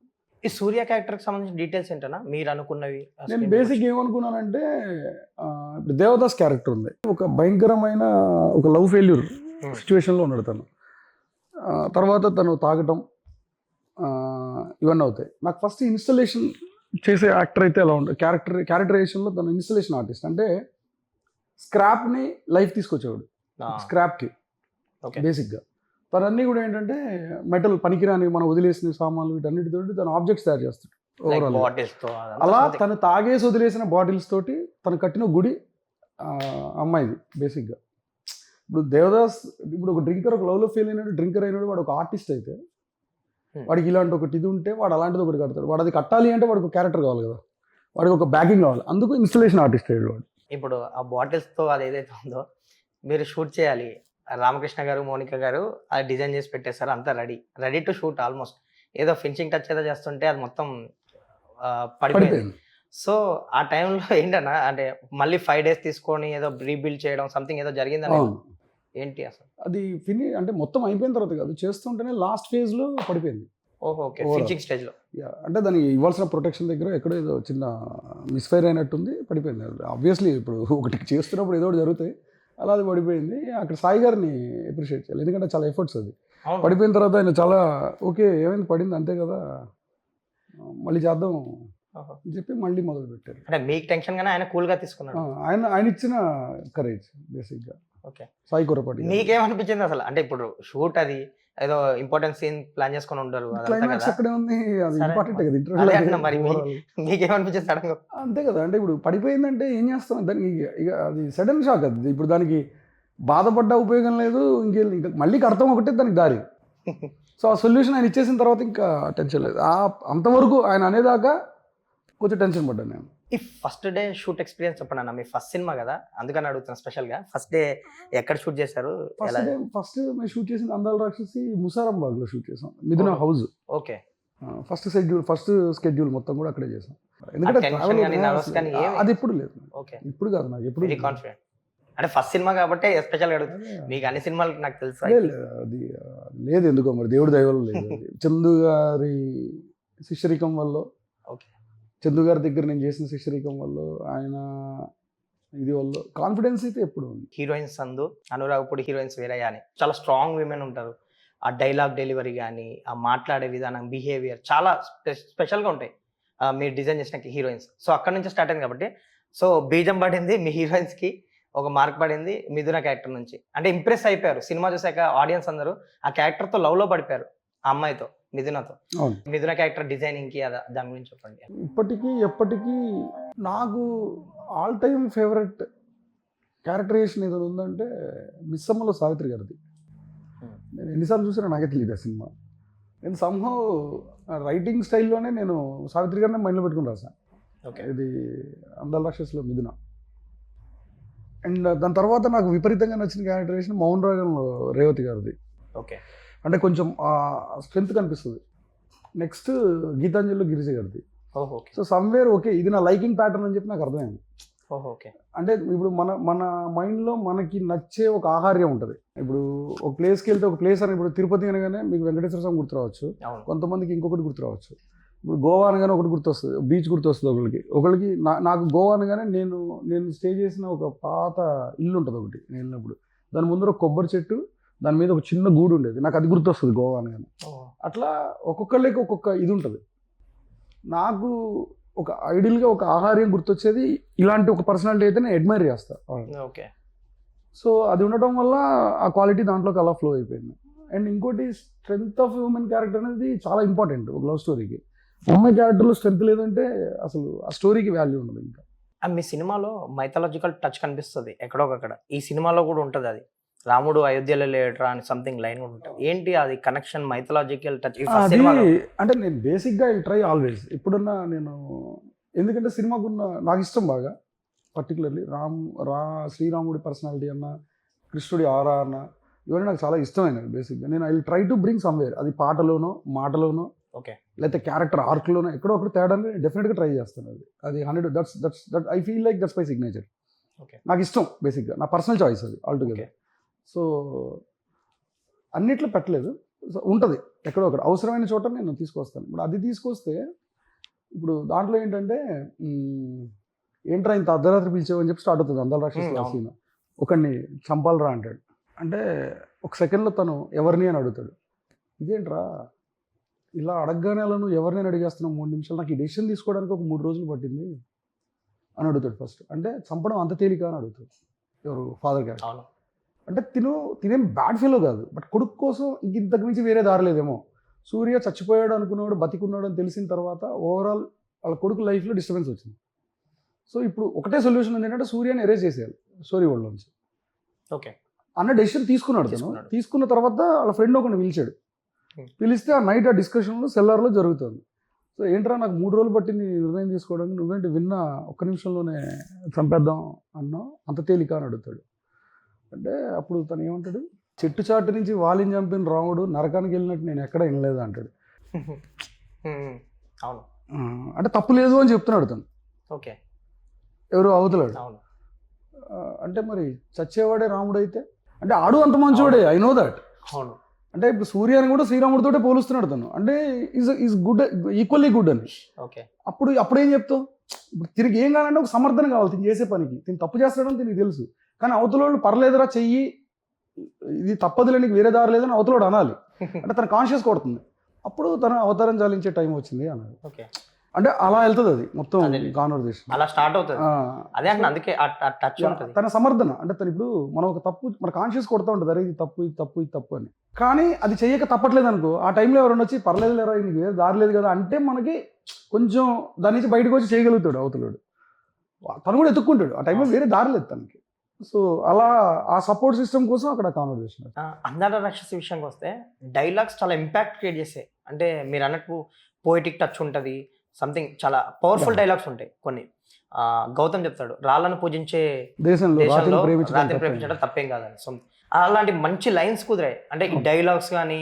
ఈ సూర్య క్యారెక్టర్కి సంబంధించిన డీటెయిల్స్ ఏంటన్నా మీరు అనుకున్నవి? నేను బేసిక్ ఏమనుకున్నానంటే ఇప్పుడు దేవదాస్ క్యారెక్టర్ ఉంది, ఒక భయంకరమైన ఒక లవ్ ఫెయిల్యూర్ సిచ్యువేషన్లో ఉన్నాడు తను. తర్వాత తను తాగటం ఇవన్నీ అవుతాయి. నాకు ఫస్ట్ ఇన్స్టలేషన్ చేసే యాక్టర్ అయితే ఎలా ఉంటుంది, క్యారెక్టరైజేషన్లో తను ఇన్స్టలేషన్ ఆర్టిస్ట్. అంటే స్క్రాప్ని లైఫ్ తీసుకొచ్చేవాడు, స్క్రాప్కి బేసిక్గా. తను అన్నీ కూడా ఏంటంటే మెటల్ పనికిరాని మనం వదిలేసిన సామాన్లు వీటన్నిటితో తను ఆబ్జెక్ట్స్ తయారు చేస్తాడు ఓవరాల్. అలా తను తాగేసి వదిలేసిన బాటిల్స్ తోటి తను కట్టిన గుడి అమ్మాయిది బేసిక్గా. ఇప్పుడు దేవదాస్ ఇప్పుడు ఒక డ్రింకర్, ఒక లవ్లో ఫెయిల్ అయినాడు, డ్రింకర్ అయినాడు, వాడు ఒక ఆర్టిస్ట్ అయితే వాడికి ఇలాంటి ఒకటి ఇది ఉంటే వాడు అలాంటిది ఒకటి కడతాడు. వాడు అది కట్టాలి అంటే వాడికి ఒక క్యారెక్టర్ కావాలి కదా, వాడికి ఒక బ్యాకింగ్ కావాలి. అందుకు ఇన్స్టలేషన్ ఆర్టిస్ట్ అయ్యాడు వాడు. ఇప్పుడు ఆ బాటిల్స్తో అది ఏదైతే ఉందో మీరు షూట్ చేయాలి, రామకృష్ణ గారు మౌనిక గారు అది డిజైన్ చేసి పెట్టేశారు, అంతా రెడీ టు షూట్. ఆల్మోస్ట్ ఏదో ఫినిషింగ్ టచ్ ఏదో చేస్తుంటే అది మొత్తం పడిపోయింది. సో ఆ టైంలో ఏంటన్నా అంటే మళ్ళీ 5 days తీసుకొని ఏదో రీబిల్డ్ చేయడం సంథింగ్ ఏదో జరిగిందని ఏంటి అసలు? అది అంటే మొత్తం అయిపోయిన తర్వాత కాదు, చేస్తుంటేనే లాస్ట్ ఫేజ్లో పడిపోయింది. ఓహో, ఓకే. ఫినిషింగ్ స్టేజ్లో. అంటే దానికి ఇవ్వాల్సిన ప్రొటెక్షన్ దగ్గర ఎక్కడో ఏదో చిన్న మిస్ఫైర్ అయినట్టుంది, పడిపోయింది. ఆబ్వియస్లీ ఇప్పుడు ఒకటి చేస్తున్నప్పుడు ఏదో ఒకటి జరుగుతాయి, అలా అది పడిపోయింది. అక్కడ సాయి గారిని అప్రిషియేట్ చేయాలి, ఎందుకంటే చాలా ఎఫర్ట్స్ అది. పడిపోయిన తర్వాత ఆయన చాలా ఓకే ఏమైంది పడింది అంతే కదా మళ్ళీ చేద్దాం అని చెప్పి మళ్ళీ మొదలు పెట్టారు. అంటే మీకు టెన్షన్ గానే ఆయన కూల్ గా తీసుకున్నాడు. ఆయన ఇచ్చిన కరేజ్ బేసిక్గా. ఓకే. సాయి కురపాటి మీకేమనిపించింది అసలు? అంటే ఇప్పుడు షూట్ అది ఏదో ఇంపార్టెంట్ సీన్ ప్లాన్ చేసుకొని ఉంటారు, క్లైమాక్స్ అక్కడే ఉంది, అది ఇంపార్టెంట్ కదా ఇంటర్వ్యూ. మరి మీకేమనిపించింది సడన్ గా? అంతే కదా, అంటే ఇప్పుడు పడిపోయిందంటే ఏం చేస్తాం దానికి, ఇక అది సడన్ షాక్. అది ఇప్పుడు దానికి బాధపడ్డా ఉపయోగం లేదు, ఇంకా మళ్ళీ అర్థం ఒకటే దానికి దారి. సో ఆ సొల్యూషన్ ఆయన ఇచ్చేసిన తర్వాత ఇంకా టెన్షన్ లేదు. అంతవరకు ఆయన అనేదాకా కొంచెం టెన్షన్ పడ్డాను నేను. ఈ ఫస్ట్ డే షూట్ ఎక్స్పీరియన్స్ చెప్పండి అన్న, మీ ఫస్ట్ సినిమా కదా అందుకని అడుగుతున్నా స్పెషల్గా. ఫస్ట్ డే ఎక్కడ షూట్ చేశారు? ఫస్ట్ మేము షూట్ చేసింది అందాల రాక్షసి ముసారాంబాగ్లో షూట్ చేసాం, మిథున హౌస్. ఓకే. ఫస్ట్ స్కెడ్యూల్ మొత్తం కూడా అక్కడే చేసాం. ఎందుకంటే అది ఎప్పుడు లేదు. ఓకే. ఇప్పుడు కాదు, నాకు ఎప్పుడు కాన్ఫిడెంట్. అంటే ఫస్ట్ సినిమా కాబట్టి స్పెషల్గా అడుగుతుంది. మీకు అన్ని సినిమాలు నాకు తెలుసు. అది లేదు ఎందుకో మరి దేవుడి దయవల్ల లేదు. చందు గారి శిష్యరికం వల్ల, చందు గారి దగ్గర నేను చేసిన శిష్యరికం వల్ల, ఆయన ఇది వల్ల కాన్ఫిడెన్స్ అయితే ఎప్పుడు ఉంది. హీరోయిన్స్ అందు అనురాగపూడి హీరోయిన్స్ వేరే అని చాలా స్ట్రాంగ్ విమెన్ ఉంటారు. ఆ డైలాగ్ డెలివరీ కానీ, ఆ మాట్లాడే విధానం, బిహేవియర్ చాలా స్పెషల్గా ఉంటాయి మీరు డిజైన్ చేసిన హీరోయిన్స్. సో అక్కడ నుంచి స్టార్ట్ అయింది కాబట్టి సో బీజం పడింది మీ హీరోయిన్స్కి, ఒక మార్క్ పడింది మిథున క్యారెక్టర్ నుంచి. అంటే ఇంప్రెస్ అయిపోయారు సినిమా చూసాక ఆడియన్స్ అందరూ, ఆ క్యారెక్టర్తో లవ్లో పడిపోయారు ఆ అమ్మాయితో, మిథునతో. మిథున క్యారెక్టర్ డిజైనింగ్కి దాని గురించి చెప్పండి. ఇప్పటికీ ఎప్పటికీ నాకు ఆల్ టైమ్ ఫేవరెట్ క్యారెక్టరైజేషన్ ఏదో ఉందంటే మిస్సమ్మలో సావిత్రి గారిది. నేను ఎన్నిసార్లు చూసినా నాకే తెలియదు ఆ సినిమా. నేను సంహౌ రైటింగ్ స్టైల్లోనే నేను సావిత్రి గారిని మైండ్లో పెట్టుకుని రాసాను. ఇది అందాల రాక్షసులో మిథున. అండ్ దాని తర్వాత నాకు విపరీతంగా నచ్చిన క్యారెక్టరేషన్ మౌన్ రాగంలో రేవతి గారిది. ఓకే. అంటే కొంచెం స్ట్రెంత్ కనిపిస్తుంది. నెక్స్ట్ గీతాంజలిలో గిరిజ గారిది. సో సమ్వేర్ ఓకే ఇది నా లైకింగ్ ప్యాటర్న్ అని చెప్పి నాకు అర్థమైంది. ఓకే. అంటే ఇప్పుడు మన మైండ్లో మనకి నచ్చే ఒక ఆహార్యం ఉంటుంది. ఇప్పుడు ఒక ప్లేస్కి వెళ్తే ఒక ప్లేస్ అని ఇప్పుడు తిరుపతి అనగానే మీకు వెంకటేశ్వర స్వామి గుర్తు రావచ్చు, కొంతమందికి ఇంకొకటి గుర్తు రావచ్చు. ఇప్పుడు గోవా అనగానే ఒకటి గుర్తొస్తుంది, బీచ్ గుర్తొస్తుంది ఒకరికి. నాకు గోవా అనగానే నేను స్టే చేసిన ఒక పాత ఇల్లు ఉంటుంది ఒకటి నేను వెళ్ళినప్పుడు. దాని ముందర ఒక కొబ్బరి చెట్టు, దాని మీద ఒక చిన్న గూడు ఉండేది, నాకు అది గుర్తొస్తుంది గోవా అనగానే. అట్లా ఒక్కొక్కళ్ళకి ఒక్కొక్క ఇది ఉంటుంది. నాకు ఒక ఐడియల్గా ఒక ఆహార్యం గుర్తొచ్చేది ఇలాంటి ఒక పర్సనాలిటీ అయితే నేను అడ్మైర్ చేస్తాను. ఓకే. సో అది ఉండటం వల్ల ఆ క్వాలిటీ దాంట్లోకి అలా ఫ్లో అయిపోయింది. అండ్ ఇంకోటి స్ట్రెంగ్త్ ఆఫ్ హ్యూమన్ క్యారెక్టర్ అనేది చాలా ఇంపార్టెంట్ ఒక లవ్ స్టోరీకి. అమ్మాయి క్యారెక్టర్లో స్ట్రెంగ్త్ లేదంటే అసలు ఆ స్టోరీకి వాల్యూ ఉండదు. ఇంకా మీ సినిమాలో మైథాలజికల్ టచ్ కనిపిస్తుంది ఎక్కడొకక్కడ. ఈ సినిమాలో కూడా ఉంటుంది అది, రాముడు అయోధ్యలో లేటరా అని సంథింగ్ లైన్ కూడా ఉంటుంది. ఏంటి అది కనెక్షన్, మైథాలజికల్ టచ్? అంటే నేను బేసిక్గా ఐ ట్రై ఆల్వేస్ ఎప్పుడున్నా నేను, ఎందుకంటే సినిమాకున్న నాకు ఇష్టం బాగా పర్టికులర్లీ శ్రీరాముడి పర్సనాలిటీ అన్న, కృష్ణుడి ఆరా అన్న, ఇవన్నీ నాకు చాలా ఇష్టమైనవి. బేసిక్గా నేను I try to bring somewhere, అది పాటలోనో మాటలోనో ఓకే లేకపోతే క్యారెక్టర్ ఆర్క్లోనో ఎక్కడో ఒకటి తేడాన్ని డెఫినెట్గా ట్రై చేస్తాను. అది 100 that I feel like that's my signature. నాకు ఇష్టం బేసిక్గా, నా పర్సనల్ చాయిస్ అది ఆల్టుగెదర్. సో అన్నిట్లో పెట్టలేదు, ఉంటుంది ఎక్కడో ఒకటి అవసరమైన చోట నేను తీసుకొస్తాను. ఇప్పుడు అది తీసుకొస్తే ఇప్పుడు దాంట్లో ఏంటంటే ఏంట్రా ఇంత అర్ధరాత్రి పిలిచేవని చెప్పి స్టార్ట్ అవుతుంది అందాల రాక్షసుల సీన్. ఒకడిని చంపాలరా అంటాడు. అంటే ఒక సెకండ్లో తను ఎవరిని అని అడుగుతాడు. ఇదేంట్రా ఇలా అడగగానే అలా నువ్వు ఎవరిని అడిగేస్తున్నావు 3 నిమిషాలు, నాకు ఈ డెసిషన్ తీసుకోవడానికి ఒక 3 రోజులు పట్టింది అని అడుగుతాడు ఫస్ట్. అంటే చంపడం అంత తేలిక అని అడుగుతాడు ఎవరు ఫాదర్ గారు. అంటే తినేం బ్యాడ్ ఫీలో కాదు, బట్ కొడుకు కోసం ఇంతకు మించి వేరే దారి లేదేమో. సూర్య చచ్చిపోయాడు అనుకున్నాడు, బతికున్నాడు అని తెలిసిన తర్వాత ఓవరాల్ వాళ్ళ కొడుకు లైఫ్లో డిస్టర్బెన్స్ వచ్చింది. సో ఇప్పుడు ఒకటే సొల్యూషన్ ఉంది ఏంటంటే సూర్యని ఎరేజ్ చేసేయాలి స్టోరీ వరల్డ్ నుంచి. ఓకే అన్న డెసిషన్ తీసుకున్నాడు. తీసుకున్న తర్వాత వాళ్ళ ఫ్రెండ్ ఒకరిని పిలిచాడు. పిలిస్తే ఆ నైట్ ఆ డిస్కషన్లో సెల్లార్లో జరుగుతుంది. సో ఏంట్రా నాకు 3 రోజులు పట్టింది నిర్ణయం తీసుకోవడానికి, నువ్వేంటి విన్నా 1 నిమిషంలోనే చంపేద్దాం అన్నా అంత తేలిక అని అడుగుతాడు. అంటే అప్పుడు తను ఏమంటాడు, చెట్టు చాటు నుంచి వాలిని చంపిన రాముడు నరకానికి వెళ్ళినట్టు నేను ఎక్కడ వినలేదు అంటాడు. అవును, అంటే తప్పు లేదు అని చెప్తున్నాడు తను. ఓకే, ఎవరు అవతలాడు. అంటే మరి చచ్చేవాడే రాముడు అయితే, అంటే ఆడు అంత మంచివాడే, ఐ నో దట్. అవును. అంటే ఇప్పుడు సూర్యాన్ని కూడా శ్రీరాముడితోటే పోలుస్తున్నాడు తను. అంటే ఈజ్ గుడ్, ఈక్వల్లీ గుడ్ అని. ఓకే, అప్పుడేం చెప్తావు? ఇప్పుడు తిరిగి ఏం కావాలంటే ఒక సమర్థన కావాలి తిని చేసే పనికి. తిని తప్పు చేస్తాడని తినికి తెలుసు, కానీ అవతలోళ్ళు పర్లేదురా చెయ్యి, ఇది తప్పదులే, నీకు వేరే దారి లేదని అవతలోడు అనాలి. అంటే తన కాన్షియస్ కొడుతుంది. అప్పుడు తన అవతారం చాలించే టైం వచ్చింది అన్నాడు. ఓకే, అంటే అలా వెళ్తుంది అది మొత్తం కాన్వర్సేషన్, అలా స్టార్ట్ అవుతుంది. అదే అంటే అందుకే టచ్ ఉంటుంది. తన సమర్థన అంటే తను ఇప్పుడు మనం ఒక తప్పు మన కాన్షియస్ కొడతా ఉంటుంది, అరే ఇది తప్పు ఇది తప్పు ఇది తప్పు అని. కానీ అది చెయ్యక తప్పట్లేదు అనుకో, ఆ టైంలో ఎవరైనా వచ్చి పర్లేదు లేరా నీకు వేరే దారి లేదు కదా అంటే మనకి కొంచెం దాని నుంచి బయటకు వచ్చి చేయగలుగుతాడు అవతలాడు. తను కూడా ఎత్తుక్కుంటాడు, ఆ టైంలో వేరే దారి లేదు తనకి. సో అలా ఆ సపోర్ట్ సిస్టమ్ కోసం అక్కడ కాన్వర్సేషన్. అందాల రాక్షసి విషయానికి వస్తే డైలాగ్స్ చాలా ఇంపాక్ట్ క్రియేట్ చేస్తాయి. అంటే మీరు అన్నట్టు పోయిటిక్ టచ్ ఉంటుంది, సంథింగ్ చాలా పవర్ఫుల్ డైలాగ్స్ ఉంటాయి కొన్ని. గౌతమ్ చెప్తాడు, రాళ్ళను పూజించే దేశంలో రాత్రిని ప్రేమించడం తప్పేం కాదని. సో అలాంటి మంచి లైన్స్ కుదిరాయి. అంటే ఈ డైలాగ్స్ కానీ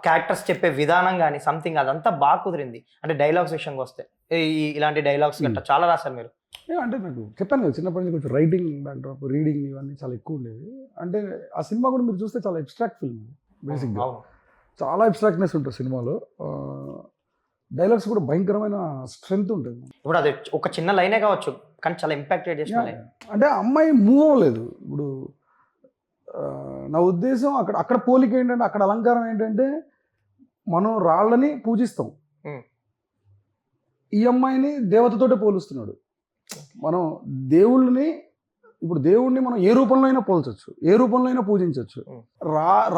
క్యారెక్టర్స్ చెప్పే విధానం కానీ సంథింగ్ అదంతా బాగా కుదిరింది. అంటే డైలాగ్స్ విషయంకి వస్తే ఇలాంటి డైలాగ్స్ గట్రా చాలా రాశారు మీరు. అంటే నాకు చెప్పాను కదా చిన్నప్పటి నుంచి కొంచెం రైటింగ్ దాంట్లో రీడింగ్ ఇవన్నీ చాలా ఎక్కువ ఉండేది. అంటే ఆ సినిమా కూడా మీరు చూస్తే చాలా అబ్స్ట్రాక్ట్ ఫిల్మ్ బేసిక్గా, చాలా అబ్స్ట్రాక్ట్నెస్ ఉంటుంది సినిమాలో. డైలాగ్స్ కూడా భయంకరమైన స్ట్రెంగ్త్ ఉంటుంది. ఇప్పుడు అది ఒక చిన్న లైనే కావచ్చు కానీ చాలా ఇంపాక్ట్ చేసిన. అంటే అమ్మాయి మూవ్ అవ్వలేదు. ఇప్పుడు నా ఉద్దేశం అక్కడ పోలిక ఏంటంటే, అక్కడ అలంకారం ఏంటంటే మనం రాళ్ళని పూజిస్తాం, ఈ అమ్మాయిని దేవతతోటే పోలుస్తున్నాడు. మనం దేవుడిని మనం ఏ రూపంలో అయినా పోల్చొచ్చు, ఏ రూపంలో అయినా పూజించవచ్చు,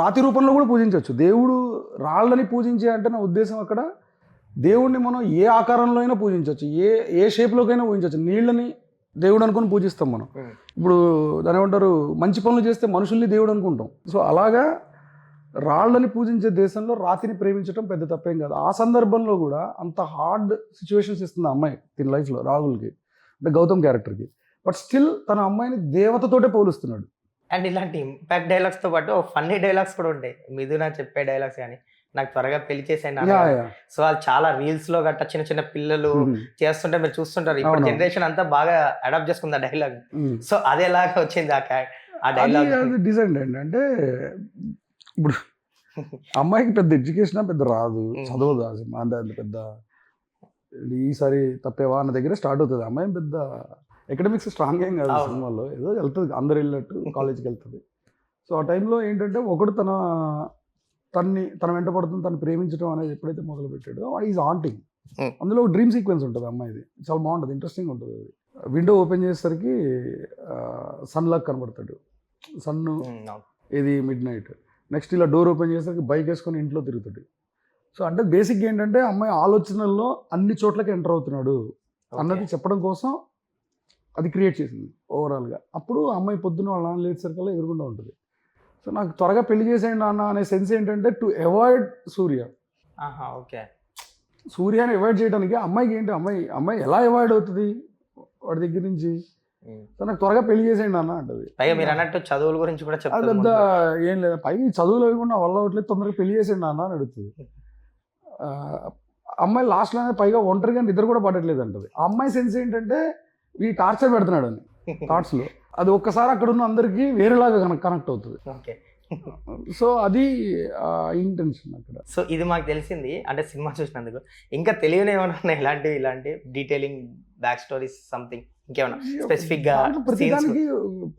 రాతి రూపంలో కూడా పూజించవచ్చు. దేవుడు రాళ్ళని పూజించే అంటే నా ఉద్దేశం అక్కడ దేవుడిని మనం ఏ ఆకారంలో అయినా పూజించవచ్చు, ఏ షేప్లోకైనా పూజించవచ్చు. నీళ్ళని దేవుడు అనుకుని పూజిస్తాం మనం. ఇప్పుడు దాని ఏమంటారు, మంచి పనులు చేస్తే మనుషుల్ని దేవుడు అనుకుంటాం. సో అలాగా రాళ్ళని పూజించే దేశంలో రాతిని ప్రేమించడం పెద్ద తప్పేం కాదు. ఆ సందర్భంలో కూడా అంత హార్డ్ సిచ్యువేషన్స్ ఇస్తుంది ఆ అమ్మాయి తిన లైఫ్లో రాహుల్కి, అంటే గౌతమ్ క్యారెక్టర్కి. బట్ స్టిల్ తన అమ్మాయిని దేవతతోటే పోలుస్తున్నాడు. అండ్ ఇలాంటి ఇంపాక్ట్ డైలాగ్స్ తో పాటు ఫన్నీ డైలాగ్స్ కూడా ఉంటాయి. మిథున చెప్పే డైలాగ్స్ కానీ, నాకు త్వరగా పెళ్లి చేసేయండి. సో అది చాలా రీల్స్ లో గట్ట చిన్న చిన్న పిల్లలు చేస్తుంటే మీరు చూస్తుంటారు. ఇప్పుడు జనరేషన్ అంతా బాగా అడాప్ట్ చేసుకుంది ఆ డైలాగ్. సో అది ఎలాగ వచ్చింది ఆ డైలాగ్? డిజైన్ అండి, అంటే ఇప్పుడు అమ్మాయికి పెద్ద ఎడ్యుకేషన్ పెద్ద రాదు, చదవదు ఆ సినిమా, అంటే అంత పెద్ద ఈసారి తప్పేవా అన్న దగ్గర స్టార్ట్ అవుతుంది. అమ్మాయి పెద్ద ఎకడమిక్స్ స్ట్రాంగ్ ఏం కాదు సినిమాలో, ఏదో వెళ్తుంది అందరు వెళ్ళినట్టు కాలేజ్కి వెళ్తుంది. సో ఆ టైంలో ఏంటంటే ఒకడు తన వెంట పడుతుంది, తను ప్రేమించడం అనేది ఎప్పుడైతే మొదలు పెట్టాడో ఈజ్ ఆంటింగ్. అందులో ఒక డ్రీమ్ సీక్వెన్స్ ఉంటుంది అమ్మాయిది, చాలా బాగుంటుంది, ఇంట్రెస్టింగ్ ఉంటుంది. అది విండో ఓపెన్ చేసేసరికి సన్ లాగా కనబడతాడు, సన్ ఇది మిడ్ నైట్. నెక్స్ట్ ఇలా డోర్ ఓపెన్ చేసేసరికి బైక్ వేసుకొని ఇంట్లో తిరుగుతాడు. సో అంటే బేసిక్గా ఏంటంటే అమ్మాయి ఆలోచనల్లో అన్ని చోట్లకి ఎంటర్ అవుతున్నాడు అన్నది చెప్పడం కోసం అది క్రియేట్ చేసింది ఓవరాల్గా. అప్పుడు అమ్మాయి పొద్దున్న వాళ్ళ నాన్న లేచేసరికల్లా ఎదురుకుండా ఉంటుంది. సో నాకు త్వరగా పెళ్లి చేసేయండి నాన్న అనే సెన్స్ ఏంటంటే టు అవాయిడ్ సూర్య. ఓకే, సూర్యాని అవాయిడ్ చేయడానికి అమ్మాయికి ఏంటి, అమ్మాయి ఎలా అవాయిడ్ అవుతుంది వాడి దగ్గర నుంచి. సో నాకు త్వరగా పెళ్లి చేసేయండి అన్న అంటది. పైగా మీరు అన్నట్టు చదువుల గురించి కూడా అది పెద్ద ఏం లేదు, పైగా చదువులు అవ్వకుండా వల్ల అవట్లేదు, తొందరగా పెళ్లి చేసేయండి అన్న అని అడుగుతుంది. అమ్మాయి లాస్ట్లోనే పైగా ఒంటరిగా నిద్ర కూడా పడట్లేదు అంటది. ఆ అమ్మాయి సెన్స్ ఏంటంటే ఈ టార్చర్ పెడుతున్నాడు అని థాట్స్లో. అది ఒక్కసారి అక్కడ ఉన్న అందరికీ వేరేలాగా కనెక్ట్ అవుతుంది. ఓకే, సో అది ఇంటెన్షన్ అక్కడ. సో ఇది మాకు తెలిసింది అంటే సినిమా చూసినందుకు. ఇంకా తెలియని ఏమైనా ఉన్నాయి ఇలాంటి డీటెయిలింగ్ బ్యాక్ స్టోరీస్ సంథింగ్ ఇంకేమైనా స్పెసిఫిక్ గా?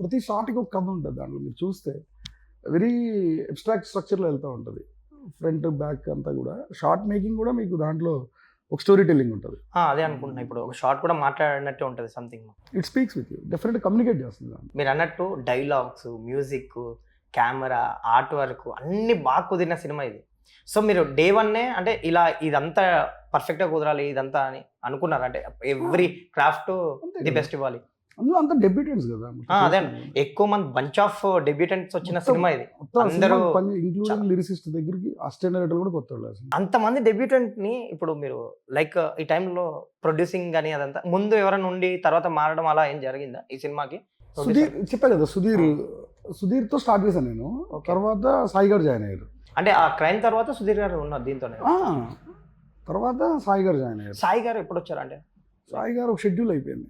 ప్రతి షార్ట్కి ఒక కథ ఉంటుంది దాంట్లో, మీరు చూస్తే వెరీ అబ్స్ట్రాక్ట్ స్ట్రక్చర్లో వెళ్తూ ఉంటుంది. ఫ్రంట్ బ్యాక్ అంతా కూడా షార్ట్ మేకింగ్ కూడా మీకు దాంట్లో ఒక స్టోరీ టెల్లింగ్ ఉంటుంది. అదే అనుకుంటున్నా, ఇప్పుడు ఒక షార్ట్ కూడా మాట్లాడినట్టే ఉంటుంది something. It speaks with you, డెఫినెట్గా కమ్యూనికేట్ చేస్తుంది. మీరు అన్నట్టు dialogues, music, camera, art work అన్ని బాగా కుదిరిన సినిమా ఇది. సో మీరు డే వన్నే అంటే ఇలా ఇదంతా పర్ఫెక్ట్గా కుదరాలి ఇదంతా అని అనుకున్నారు? అంటే ఎవ్రీ క్రాఫ్ట్ ది బెస్ట్ ఇవ్వాలి. అందులో అంతా డెబ్యూటెంట్స్ కదా. అదే ఎక్కువ మంది బంచ్ ఆఫ్ డెబ్యూటెంట్స్ వచ్చిన సినిమా ఇది. అందరూ ఇంక్లూడింగ్ లిరిసిస్ట్ దగ్గరికి అసిస్టెంట్ డైరెక్టర్ కూడా కొత్త వాళ్ళు. అంతమంది డెబ్యూటెంట్ ని ఇప్పుడు మీరు లైక్ ఈ టైంలో ప్రొడ్యూసింగ్ కానీ అదంతా ముందు ఎవరైనా ఉండి తర్వాత మారడం అలా ఏం జరిగిందా ఈ సినిమాకి? సుధీర్ చెప్పా కదా, సుధీర్తో స్టార్ట్ చేశాను నేను. తర్వాత సాయి గారు జాయిన్ అయ్యారు. అంటే ఆ క్రైమ్ తర్వాత సుధీర్ గారు ఉన్నారు దీంతోనే. తర్వాత సాయి గారు జాయిన్ అయ్యారు. సాయి గారు ఎప్పుడు వచ్చారు? అంటే సాయి గారు ఒక షెడ్యూల్ అయిపోయింది,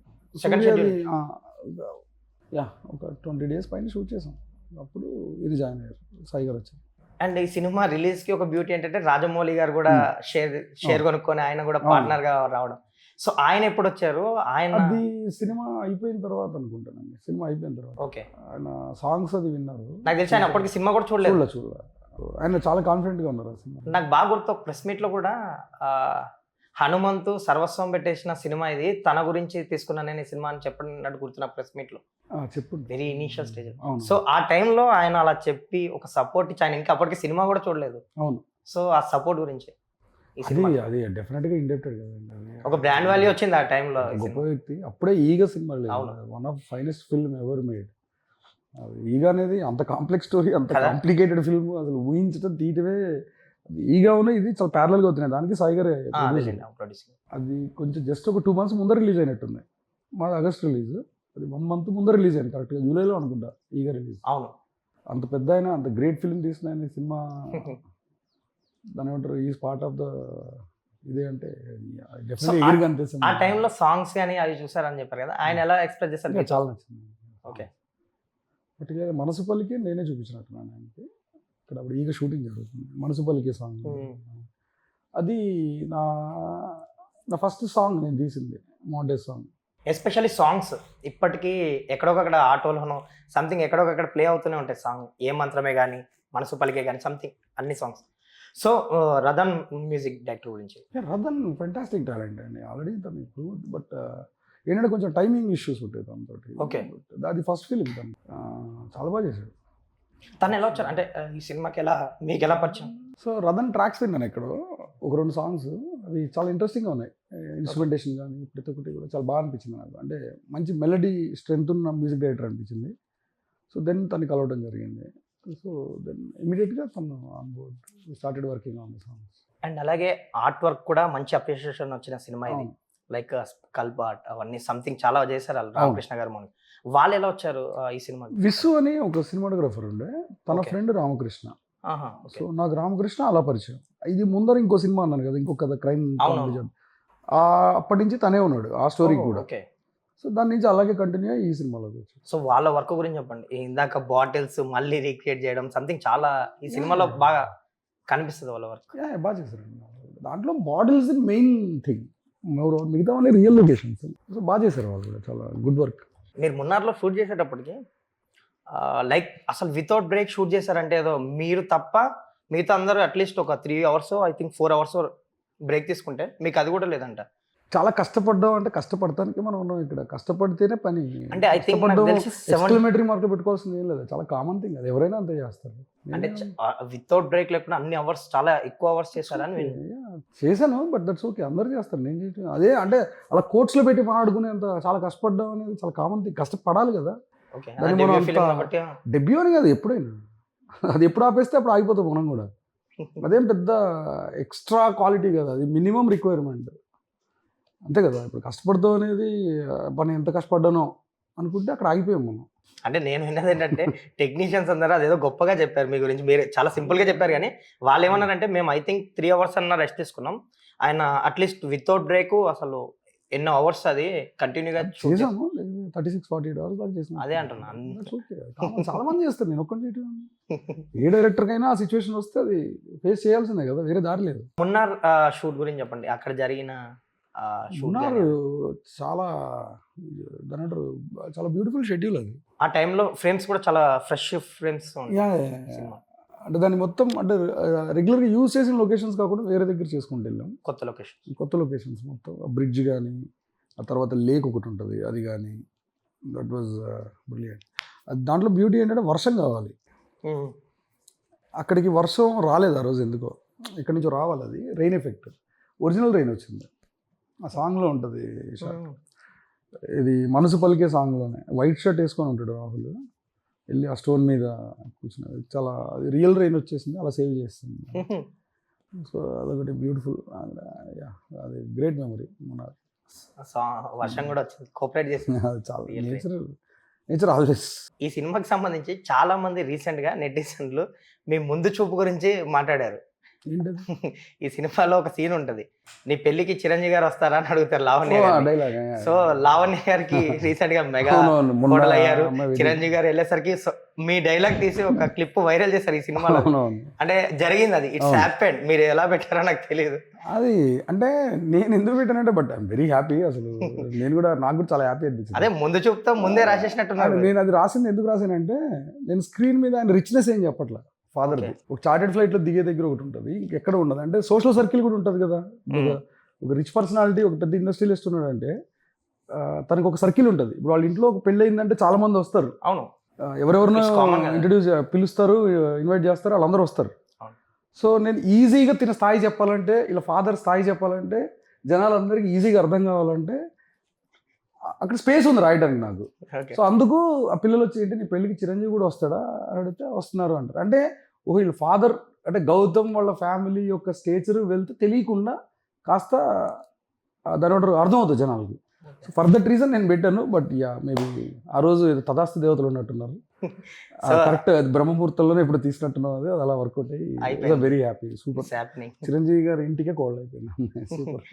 ఒక 20 days పైన షూట్ చేసాం, అప్పుడు ఇది జాయిన్ అయ్యారు, సాయి గారు వచ్చారు. అండ్ ఈ సినిమా రిలీజ్ కి ఒక బ్యూటీ ఏంటంటే రాజమౌళి గారు కూడా షేర్ కొనుక్కొని ఆయన కూడా పార్ట్నర్ గా రావడం. సో ఆయన ఎప్పుడు వచ్చారు? ఆయన అది సినిమా అయిపోయిన తర్వాత అనుకుంటానండి. సినిమా అయిపోయిన తర్వాత ఓకే, ఆయన సాంగ్స్ అది విన్నారు. నాకు తెలిసి ఆయన అప్పటికి సినిమా కూడా చూడలేదు. ఆయన చాలా కాన్ఫిడెంట్ గా ఉన్నారు. నాకు బాగా గుర్తు, ప్రెస్ మీట్ లో కూడా హనుమంతు సర్వస్వం పెట్టేసిన సినిమా ఇది, తన గురించి తీసుకున్నా నేను ఈ సినిమా అని చెప్పినట్టు గుర్తున్నా ప్రెస్ మీట్ లో. చెప్పండి, వెరీ ఇనీషియల్ స్టేజ్. సో ఆ టైంలో ఆయన అలా చెప్పి ఒక సపోర్ట్ ఇచ్చి, ఆయన ఇంకా అప్పటికి సినిమా కూడా చూడలేదు. అవును. సో ఆ సపోర్ట్ గురించి అది డెఫినెట్ గా ఇండెప్టెడ్ కదండి, ఒక బ్రాండ్ వాల్యూ వచ్చింది ఆ టైంలో. గొప్ప వ్యక్తి. అప్పుడే ఈగ సినిమా లేదు, one of finest film ever made. ఈగ అనేది అంత కాంప్లెక్స్ స్టోరీ, అంత కాంప్లికేటెడ్ ఫిల్మ్, అసలు ఊహించడం తీయటమే. ఈగా ఉన్న ఇది చాలా ప్యారలల్ గా అవుతున్నాయి. దానికి సాయి గారే అది కొంచెం జస్ట్ ఒక 2 months ముందర రిలీజ్ అయినట్టుంది. మాది ఆగస్ట్ రిలీజ్, అది 1 month ముందర రిలీజ్ అయింది, కరెక్ట్గా జూలైలో అనుకుంటా ఈగా రిలీజ్. అవును, అంత పెద్ద ఆయన, అంత గ్రేట్ ఫిల్మ్ తీసిన ఆయన సినిమా దాని ఏమంటారు, ఈజ్ పార్ట్ ఆఫ్ ద ఇదే అంటే డెఫినెట్గా అనిపిస్తుంది. ఆ టైంలో సాంగ్స్ కానీ అవి చూసారని చెప్పారు కదా, ఆయన ఎలా ఎక్స్ప్రెస్ చేస్తారు? చాలా నచ్చింది. ఓకే, పర్టికులర్గా మనసు పలికి నేనే చూపించినట్టున్నాను ఆయనకి. ఇక్కడ అప్పుడు ఈగ షూటింగ్ జరుగుతుంది, మనసు పలికే సాంగ్. అది నా ఫస్ట్ సాంగ్ నేను తీసింది, మోంటేజ్ సాంగ్. ఎస్పెషల్లీ సాంగ్స్ ఇప్పటికీ ఎక్కడొకక్కడ ఆటోలోనో సంథింగ్ ఎక్కడొకక్కడ ప్లే అవుతూనే ఉంటాయి సాంగ్. ఏ మంత్రమే కానీ, మనసు పలికే కానీ, సంథింగ్ అన్ని songs. So Rathan music director గురించి. రథన్ ఫెంటాస్టిక్ టాలెంట్ అండి, ఆల్రెడీ తను ప్రూవ్డ్. బట్ ఏంటంటే కొంచెం టైమింగ్ ఇష్యూస్ ఉంటాయి తనతో. ఓకే, అది ఫస్ట్ ఫిలిం తను చాలా బాగా చేశాడు. తను ఎలా వచ్చారు అంటే ఈ సినిమాకి ఎలా, మీకు ఎలా పరిచయం? సో రథన్ ట్రాక్స్ విన్నాను ఎక్కడో, ఒక 2 songs, అవి చాలా ఇంట్రెస్టింగ్గా ఉన్నాయి. ఇన్స్ట్రుమెంటేషన్ కానీ ప్రతి ఒక్కటి కూడా చాలా బాగా అనిపించింది నాకు. అంటే మంచి మెలడీ స్ట్రెంగ్త్ ఉన్న మ్యూజిక్ డైరెక్టర్ అనిపించింది. సో దెన్ తను కలవడం జరిగింది. సో దెన్ ఇమీడియట్గా తను on board started working on the songs. And అలాగే ఆర్ట్ వర్క్ కూడా మంచి అప్రిషియేషన్ వచ్చిన సినిమా ఇది. లైక్ కల్ప్ ఆర్ట్ అవన్నీ సంథింగ్ చాలా చేశారు వాళ్ళు, రామకృష్ణ గారు మనం. వాళ్ళు ఎలా వచ్చారు ఈ సినిమాకి? విసు అని ఒక సినిమాటోగ్రఫర్ ఉండే, తన Okay. ఫ్రెండ్ రామకృష్ణ. ఆహా, ఓకే. సో నాకు రామకృష్ణ అలా పరిచయం. ఇది ముందర ఇంకో సినిమా అన్నాను కదా, ఇంకొక క్రైమ్ అవునవును. అప్పటి నుంచి తనే ఉన్నాడు ఆ స్టోరీకి కూడా. ఓకే. సో దాని నుంచి అలాగే కంటిన్యూ అయ్యి ఈ సినిమాలోకి వచ్చాడు. సో వాళ్ళ వర్క్ గురించి చెప్పండి. ఇందాక బాటిల్స్ మళ్ళీ రీక్రియేట్ చేయడం సంథింగ్ చాలా ఈ సినిమాలో బాగా కనిపిస్తుంది వాళ్ళ వర్క్. బాగా చేశారండి. దాంట్లో బాటిల్స్ మెయిన్ థింగ్, మిగతా వాళ్ళే రియల్ లొకేషన్స్. సో బాగా చేశారు వాళ్ళు కూడా, చాలా గుడ్ వర్క్. మీరు మున్నార్లో షూట్ చేసేటప్పటికి లైక్ అసలు వితౌట్ బ్రేక్ షూట్ చేశారంటే ఏదో మీరు తప్ప మిగతా అందరూ అట్లీస్ట్ ఒక 3 hours I think 4 hours break తీసుకుంటే మీకు అది కూడా లేదంట. చాలా కష్టపడ్డాం అంటే కష్టపడటానికి మనం ఉన్నాం ఇక్కడ, కష్టపడితేనే పని. అంటే ఐ థింక్ నాకు తెలిసి 7 ఎక్స్క్లమేటరీ మార్క్ పెట్టుకోవాల్సింది ఏం లేదు, చాలా కామన్ థింగ్ అది, ఎవరైనా అంతే చేస్తారు. అంటే వితౌట్ బ్రేక్ లేకుండా అన్ని అవర్స్ చాలా ఎక్కువ అవర్స్ చేశారని చేశాను, బట్ దట్స్ ఓకే, అందరూ చేస్తారు, నేను చేయటం అదే. అంటే అలా కోర్ట్స్లో పెట్టి మాట్లాడుకునేంత చాలా కష్టపడ్డాం అనేది చాలా కామన్ థింగ్, కష్టపడాలి కదా. ఓకే. దాన్ని మనం డెబ్యూ అని కాదు, ఎప్పుడైనా అది ఎప్పుడు ఆపేస్తే అప్పుడు ఆగిపోతాం మనం కూడా. అదేం పెద్ద ఎక్స్ట్రా క్వాలిటీ కదా, అది మినిమం రిక్వైర్మెంట్ అంతే కదా. ఇప్పుడు కష్టపడతాం అనేది పని ఎంత కష్టపడ్డానో అనుకుంటే అక్కడ ఆగిపోయాం మనం. అంటే నేను విన్నది ఏంటంటే టెక్నీషియన్స్ అందరూ అదేదో గొప్పగా చెప్పారు మీ గురించి, మీరు చాలా సింపుల్ గా చెప్పారు. కానీ వాళ్ళు ఏమన్నారంటే మేము ఐ థింక్ 3 hours అన్న రెస్ట్ తీసుకున్నాం, ఆయన అట్లీస్ట్ వితౌట్ బ్రేక్ అసలు ఎన్నో అవర్స్ అది కంటిన్యూగా చేసాము, 36-48 hours దాకా చేసాము. అదే అంటున్నా. చాలా మంది చేస్తారు, నేను ఒక్కటి చేయటం. ఏ డైరెక్టర్కైనా ఆ సిచ్యువేషన్ వస్తే అది ఫేస్ చేయాల్సిందే కదా, వేరే దారి లేదు. మున్నార్ షూట్ గురించి చెప్పండి, అక్కడ జరిగిన మున్నార్ చాలా దాని అంటారు, చాలా బ్యూటిఫుల్ షెడ్యూల్ అది. ఆ టైంలో ఫ్రేమ్స్ కూడా చాలా ఫ్రెష్ ఫ్రేమ్స్. అంటే దాన్ని మొత్తం అంటే రెగ్యులర్గా యూజ్ చేసిన లొకేషన్స్ కాకుండా వేరే దగ్గర చేసుకుంటూ వెళ్ళాం, కొత్త లొకేషన్స్ మొత్తం. బ్రిడ్జ్ కానీ, ఆ తర్వాత లేక్ ఒకటి ఉంటుంది అది కానీ, దట్ వాజ్ బ్రిలియంట్. దాంట్లో బ్యూటీ ఏంటంటే వర్షం కావాలి, అక్కడికి వర్షం రాలేదు ఆ రోజు ఎందుకో, ఇక్కడి నుంచి రావాలి, అది రెయిన్ ఎఫెక్ట్. ఒరిజినల్ రెయిన్ వచ్చింది, ఆ సాంగ్లో ఉంటుంది. ఇది మనసు పలికే సాంగ్లోనే వైట్ షర్ట్ వేసుకొని ఉంటాడు రాహుల్, వెళ్ళి ఆ స్టోన్ మీద కూర్చున్నది, చాలా రియల్ రెయిన్ వచ్చేసింది, అలా సేవ్ చేస్తుంది. సో అదొకటి బ్యూటిఫుల్, అది గ్రేట్ మెమరీ. మన వర్షం కూడా వచ్చింది, కోఆపరేట్ చేసింది, చాలా నేచర్ ఆల్వేస్. ఈ సినిమాకి సంబంధించి చాలా మంది రీసెంట్ గా నెటిజన్లు మీ ముందు చూపు గురించి మాట్లాడారు. ఈ సినిమాలో ఒక సీన్ ఉంటది, నీ పెళ్లికి చిరంజీవి గారు వస్తారా అని అడుగుతారు లావణ్య గారిని. సో లావణ్య గారికి రీసెంట్ గా మెగా మోడల్ అయ్యారు, చిరంజీవి గారు వెళ్ళేసరికి మీ డైలాగ్ తీసి ఒక క్లిప్ వైరల్ చేశారు ఈ సినిమాలో. అంటే జరిగింది అది, ఇట్స్ హ్యాపెండ్. మీరు ఎలా పెట్టారో నాకు తెలియదు అది. అంటే నేను ఎందుకు పెట్టానంటే, బట్ ఐఎమ్ వెరీ హ్యాపీ. అసలు నేను కూడా, నాకు కూడా చాలా హ్యాపీ అనిపించింది. అదే ముందు చూపుతో ముందే రాసేసినట్టున్నారు. నేను అది రాసింది ఎందుకు రాసానంటే, నేను స్క్రీన్ మీద ఆయన రిచ్నెస్ ఏం చెప్పట్లా. ఫాదర్ది ఒక చార్టెడ్ ఫ్లైట్లో దిగే దగ్గర ఒకటి ఉంటుంది, ఇంకెక్కడ ఉండదు. అంటే సోషల్ సర్కిల్ కూడా ఉంటుంది కదా, ఒక రిచ్ పర్సనాలిటీ, ఒక పెద్ద ఇండస్ట్రియలిస్ట్ ఉన్నాడంటే తనకు ఒక సర్కిల్ ఉంటుంది. ఇప్పుడు వాళ్ళ ఇంట్లో ఒక పెళ్ళి అయిందంటే చాలా మంది వస్తారు. అవును, ఎవరెవరినో ఇంట్రడ్యూస్ పిలుస్తారు, ఇన్వైట్ చేస్తారు, వాళ్ళందరూ వస్తారు. సో నేను ఈజీగా తిన స్థాయి చెప్పాలంటే, ఇలా ఫాదర్ స్థాయి చెప్పాలంటే, జనాలందరికీ ఈజీగా అర్థం కావాలంటే అక్కడ స్పేస్ ఉంది రాయడానికి నాకు. సో అందుకు ఆ పిల్లలు వచ్చి ఏంటి, నీ పెళ్ళికి చిరంజీవి కూడా వస్తాడా అని అడిగితే వస్తున్నారు అంటారు. అంటే వీళ్ళ ఫాదర్ అంటే గౌతమ్ వాళ్ళ ఫ్యామిలీ యొక్క స్టేచర్ వెళ్తే తెలియకుండా కాస్త దాని అర్థమవుతుంది జనాలకి. సో ఫర్ దట్ రీజన్ నేను పెట్టాను. బట్ మేబీ ఆ రోజు తదాస్తు దేవతలు ఉన్నట్టున్నారు, కరెక్ట్ బ్రహ్మముహూర్తంలోనే ఇప్పుడు తీసినట్టున్నాం, అది అలా వర్కౌట్ అయ్యి వెరీ హ్యాపీ. సూపర్. చిరంజీవి గారు ఇంటికే కోల్డ్ అయిపోయింది. సూపర్.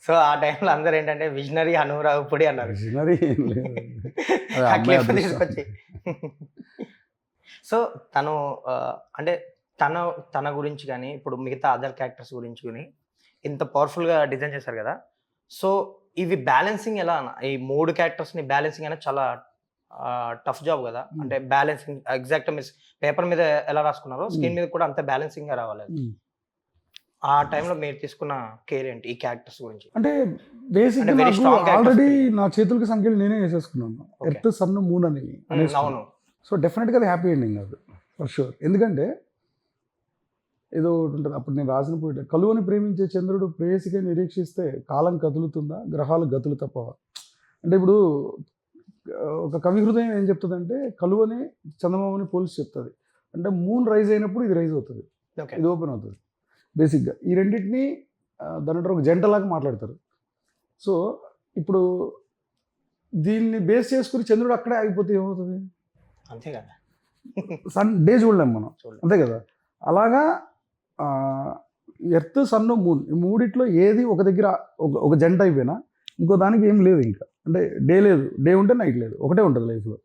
సో ఆ టైంలో అందరూ ఏంటంటే విజనరీ అనురాగపుడి అన్నారు. విజనరీ తీసుకొచ్చి సో తను అంటే తన గురించి కానీ ఇప్పుడు మిగతా అదర్ క్యారెక్టర్స్ గురించి కానీ ఇంత పవర్ఫుల్గా డిజైన్ చేశారు కదా. సో ఇవి బ్యాలెన్సింగ్ ఎలా అన్న, ఈ 3 క్యారెక్టర్స్ని బ్యాలెన్సింగ్ అనేది చాలా టఫ్ జాబ్ కదా. అంటే బ్యాలెన్సింగ్ ఎగ్జాక్ట్ మీరు పేపర్ మీద ఎలా రాసుకున్నారో స్క్రీన్ మీద కూడా అంత బ్యాలెన్సింగ్గా రావాలి. ఆ టైంలో మీరు తీసుకున్న కేర్ ఏంటి ఈ క్యారెక్టర్స్ గురించి? అంటే బేసిక్ ఆల్రెడీ నా చేతులకి సంఖ్యలు నేనే వేసేసుకున్నాను, ఎర్త్ సన్ మూన్ అని. అవును. సో డెఫినెట్గా అది హ్యాపీ ఎండింగ్ అది ఫర్ షూర్. ఎందుకంటే ఏదో ఒకటి ఉంటుంది, అప్పుడు నేను రాసిన పోయిట, కలువని ప్రేమించే చంద్రుడు ప్రేయసిగా నిరీక్షిస్తే కాలం కదులుతుందా, గ్రహాలు గతులు తప్పవా. అంటే ఇప్పుడు ఒక కవి హృదయం ఏం చెప్తుందంటే, కలువని చందమామని పోల్చి చెప్తుంది. అంటే మూన్ రైజ్ అయినప్పుడు ఇది రైజ్ అవుతుంది, ఓకే ఇది ఓపెన్ అవుతుంది బేసిక్గా. ఈ రెండింటిని దాని అంటారు ఒక జంటలాగా మాట్లాడతారు. సో ఇప్పుడు దీన్ని బేస్ చేసుకుని చంద్రుడు అక్కడే ఆగిపోతే ఏమవుతుంది? అంతే కదా. డే చూడలేము మనం, చూడలేం. అంతే కదా. అలాగా ఎర్త్, సన్, మూన్ ఈ మూడిట్లో ఏది ఒక దగ్గర ఒక జంట అయిపోయినా ఇంకో దానికి ఏం లేదు ఇంకా. అంటే డే లేదు, డే ఉంటే నైట్ లేదు, ఒకటే ఉంటుంది లైఫ్లో.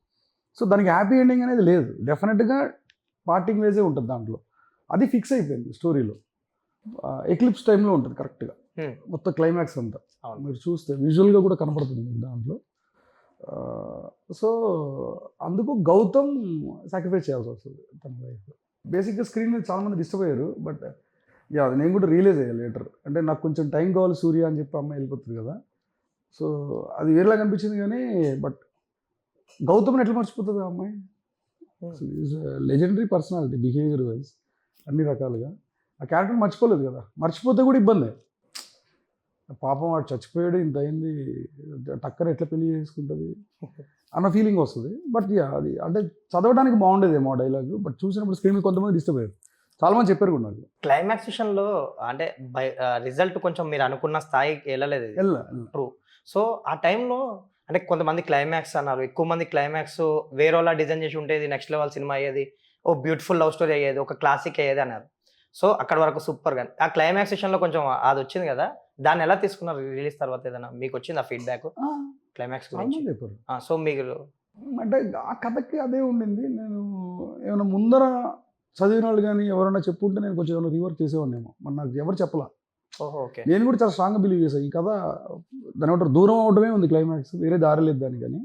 సో దానికి హ్యాపీ ఎండింగ్ అనేది లేదు, డెఫినెట్గా పార్టింగ్ వేసే ఉంటుంది దాంట్లో. అది ఫిక్స్ అయిపోయింది స్టోరీలో. ఎక్లిప్స్ టైంలో ఉంటుంది కరెక్ట్గా మొత్తం క్లైమాక్స్ అంతా. అవును. మీరు చూస్తే విజువల్గా కూడా కనపడుతుంది మీకు దాంట్లో. సో అందుకు గౌతమ్ సాక్రిఫైస్ చేయాల్సి వస్తుంది తన లైఫ్లో. బేసిక్గా స్క్రీన్ మీద చాలామంది డిస్టర్బ్ అయ్యారు, బట్ యా అది నేను కూడా రియలైజ్ అయ్యాను లేటర్. అంటే నాకు కొంచెం టైం కావాలి సూర్య అని చెప్పి అమ్మాయి వెళ్ళిపోతుంది కదా. సో అది వేరేలాగా అనిపించింది కానీ, బట్ గౌతమ్ని ఎట్లా మర్చిపోతుంది ఆ అమ్మాయి? Is legendary personality behaviour wise అన్ని రకాలుగా. ఆ క్యారెక్టర్ మర్చిపోలేదు కదా, మర్చిపోతే కూడా ఇబ్బంది. పాపం వాడు చచ్చిపోయాడు, ఇంత అయింది, టక్కన ఎట్లా పెళ్లి చేసుకుంటుంది అన్న ఫీలింగ్ వస్తుంది. బట్ యా అది అంటే చదవడానికి బాగుండేదేమో ఆ డైలాగ్, బట్ చూసినప్పుడు స్క్రీన్ మీద కొంతమంది డిస్టర్బ్ అయ్యారు, చాలామంది చెప్పారు కూడా నాకు. క్లైమాక్స్ విషయంలో అంటే రిజల్ట్ కొంచెం మీరు అనుకున్న స్థాయికి వెళ్ళలేదు ఇది. ట్రూ. సో ఆ టైంలో అంటే కొంతమంది క్లైమాక్స్ అన్నారు, ఎక్కువ మంది క్లైమాక్స్ వేరేలా డిజైన్ చేసి ఉంటే ఇది నెక్స్ట్ లెవెల్ సినిమా అయ్యేది, ఓ బ్యూటిఫుల్ లవ్ స్టోరీ అయ్యేది, ఒక క్లాసిక్ అయ్యేది అన్నారు. సో అక్కడ వరకు సూపర్గా. ఆ క్లైమాక్స్ విషయంలో కొంచెం అది వచ్చింది కదా, దాన్ని ఎలా తీసుకున్నారు రిలీజ్ తర్వాత? ఏదైనా మీకు వచ్చింది ఆ ఫీడ్బ్యాక్ క్లైమాక్స్ గురించి? చెప్పారు. సో మీరు అంటే ఆ కథకి అదే ఉండింది. నేను ఏమైనా ముందర చదివిన వాళ్ళు కానీ ఎవరైనా చెప్పుంటే నేను కొంచెం ఏమైనా రీవర్క్ చేసేవాడినేమో, మరి నాకు ఎవరు చెప్పలా. ఓహో ఓకే. నేను కూడా చాలా స్ట్రాంగ్గా బిలీవ్ చేశాను ఈ కథ దాని ఏమంటారు దూరం అవడమే ఉంది క్లైమాక్స్, వేరే దారి లేదు దాని. కానీ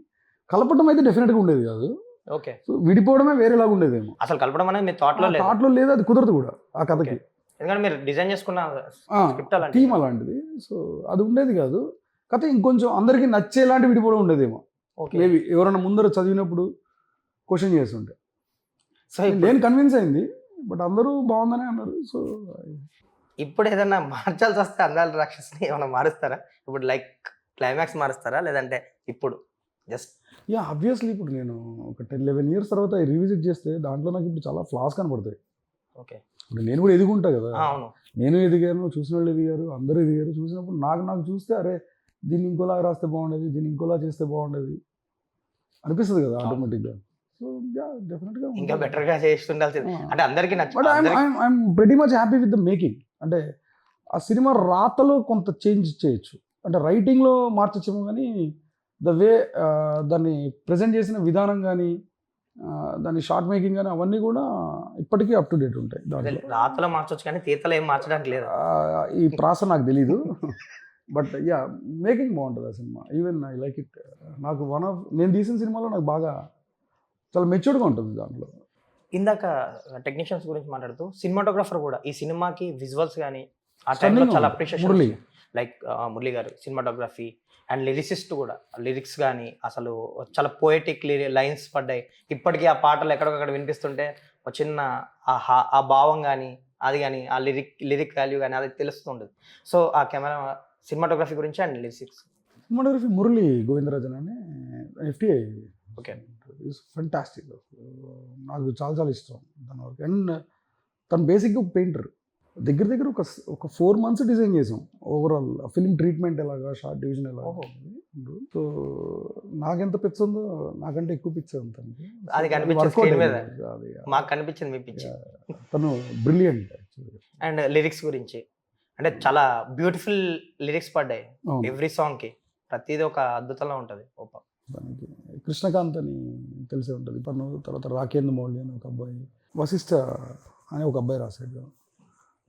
కలపటం అయితే డెఫినెట్గా ఉండేది కాదు. ఓకే. సో విడిపోవడమే వేరేలాగా ఉండేదేమో. అసలు కలపడం అనేది మీ థాట్లో లేదు? థాట్లో లేదు, అది కుదరదు కూడా ఆ కథకి. ఎందుకంటే మీరు డిజైన్ చేసుకున్న స్క్రిప్ట్ అలాంటిది. థీమ్ అలాంటిది. సో అది ఉండేది కాదు. కథ ఇంకొంచెం అందరికీ నచ్చేలాంటి విడిపోవడం ఉండేదేమో. ఓకే. మేబీ ఎవరైనా ముందర చదివినప్పుడు క్వశ్చన్ చేస్తుంటే. సో నేను కన్విన్స్ అయింది, బట్ అందరూ బాగుందనే అన్నారు. సో ఇప్పుడు ఏదైనా మార్చాల్సి వస్తే అందాల రాక్షసుని ఏమైనా మారుస్తారా? ఇప్పుడు లైక్ క్లైమాక్స్ మారుస్తారా, లేదంటే ఇప్పుడు జస్ట్? యా ఆబ్వియస్లీ ఇప్పుడు నేను ఒక 10-11 ఇయర్స్ తర్వాత రీవిజిట్ చేస్తే దాంట్లో నాకు ఇప్పుడు చాలా ఫ్లాస్ కనపడతాయి. ఓకే. ఇప్పుడు నేను కూడా ఎదుగుంటా కదా, అవును. నేను ఎదిగాను, చూసిన వాళ్ళు ఎదిగారు, అందరూ ఎదిగారు. చూసినప్పుడు నాకు చూస్తే అరే దీన్ని ఇంకోలా రాస్తే బాగుండేది, దీన్ని ఇంకోలా చేస్తే బాగుండేది అనిపిస్తుంది కదా ఆటోమేటిక్గా. సో యా డెఫినెట్గా ఇంకా బెటర్గా చేస్తుండాల్సింది. అంటే అందరికీ but I'm very much happy with the making. అంటే ఆ సినిమా రాతలో కొంత చేంజ్ చేయొచ్చు, అంటే రైటింగ్లో మార్చచ్చేమో, కానీ ద వే దాన్ని ప్రజెంట్ చేసిన విధానం కానీ దాని షార్ట్ మేకింగ్ కానీ అవన్నీ కూడా ఇప్పటికీ అప్ టు డేట్ ఉంటాయి. దాంట్లో రాతలో మార్చొచ్చు కానీ తీతలో ఏం మార్చడానికి లేదు. ఈ ప్రాస నాకు తెలీదు, బట్ యా మేకింగ్ బాగుంటుంది ఆ cinema. Even I like it. నాకు నేను తీసిన సినిమాలో నాకు బాగా చాలా మెచ్యూర్డ్గా ఉంటుంది దాంట్లో. ఇందాక టెక్నీషియన్స్ గురించి మాట్లాడుతూ సినిమాటోగ్రాఫర్ కూడా ఈ సినిమాకి విజువల్స్ కానీ ఆ టైంలో చాలా అప్రిషియేషన్. లైక్ మురళి గారు సినిమాటోగ్రఫీ అండ్ లిరిసిస్ట్ కూడా, లిరిక్స్ కానీ అసలు చాలా పోయటిక్ లైన్స్ పడ్డాయి. ఇప్పటికీ ఆ పాటలు ఎక్కడొక్కడ వినిపిస్తుంటే ఒక చిన్న ఆ భావం కానీ అది కానీ ఆ లిరిక్ వాల్యూ కానీ అది తెలుస్తుంటుంది. సో ఆ కెమెరా సినిమాటోగ్రఫీ గురించి and lyrics. Cinematography Murali Govindarajan అని FTI. ఓకే. ఫంటాస్టిక్. నాకు చాలా చాలా ఇష్టం తన వర్క్. అండ్ తను బేసిక్గా పెయింటర్. దగ్గర ఒక 4 months డిజైన్ చేసాం ఓవరాల్ ఫిల్మ్ ట్రీట్మెంట్ ఎలాగా, షార్ట్ డివిజన్ ఎలాగా. సో నాకెంత పిచ్చ ఉందో నాకంటే ఎక్కువ పిచ్చ ఉంది. అది కనిపించింది మీద, మాకు కనిపించింది మీ పిచ్చి. తను బ్రిలియంట్ యాక్చువల్లీ. అండ్ లిరిక్స్ గురించి అంటే చాలా బ్యూటిఫుల్ లిరిక్స్ పడ్డాయి ఎవ్రీ సాంగ్కి, ప్రతిదీ ఒక అద్భుతంగా ఉంటుంది. దానికి కృష్ణకాంత్ అని తెలిసే ఉంటుంది. తను తర్వాత రాకేంద్ర మౌళి అని ఒక అబ్బాయి, వశిష్ఠ అని ఒక అబ్బాయి రాశాడు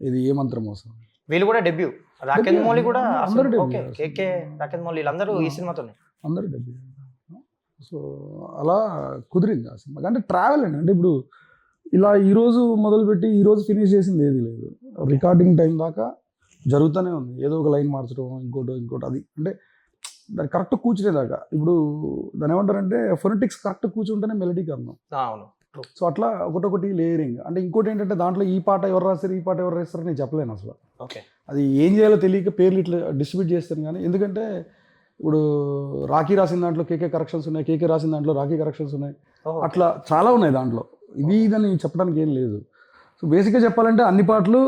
ఇది ఏ మంత్రం మోసం. వీళ్ళు కూడా డెబ్యూ. రాకేంద్ర మౌళి కూడా అందరూ కేకే రాకేంద్ర మౌళి అందరూ ఈ సినిమాతోనే అందరూ డెబ్యూ. సో అలా కుదిరింది ఆ సినిమా. అంటే ట్రావెల్ అండి. అంటే ఇప్పుడు ఇలా ఈరోజు మొదలుపెట్టి ఈరోజు ఫినిష్ చేసింది ఏది లేదు. రికార్డింగ్ టైం దాకా జరుగుతూనే ఉంది, ఏదో ఒక లైన్ మార్చడం, ఇంకోటి అది అంటే దాన్ని కరెక్ట్ కూర్చునేదాకా. ఇప్పుడు దాని ఏమంటారంటే ఫొనెటిక్స్ కరెక్ట్ కూర్చుంటేనే మెలడీకి అన్నాం. అవును. సో అట్లా ఒకటొకటి లేయరింగ్. అంటే ఇంకోటి ఏంటంటే దాంట్లో ఈ పాట ఎవరు రాస్తారు, ఈ పాట ఎవరు రాస్తారు నేను చెప్పలేను అసలు. ఓకే. అది ఏం చేయాలో తెలియక పేర్లు ఇట్లా డిస్ట్రిబ్యూట్ చేస్తాను. కానీ ఎందుకంటే ఇప్పుడు రాఖీ రాసిన దాంట్లో కేకే కరెక్షన్స్ ఉన్నాయి, కేకే రాసిన దాంట్లో రాఖీ కరెక్షన్స్ ఉన్నాయి, అట్లా చాలా ఉన్నాయి దాంట్లో. ఇది ఇదని చెప్పడానికి ఏం లేదు. సో బేసిక్గా చెప్పాలంటే అన్ని పాటలు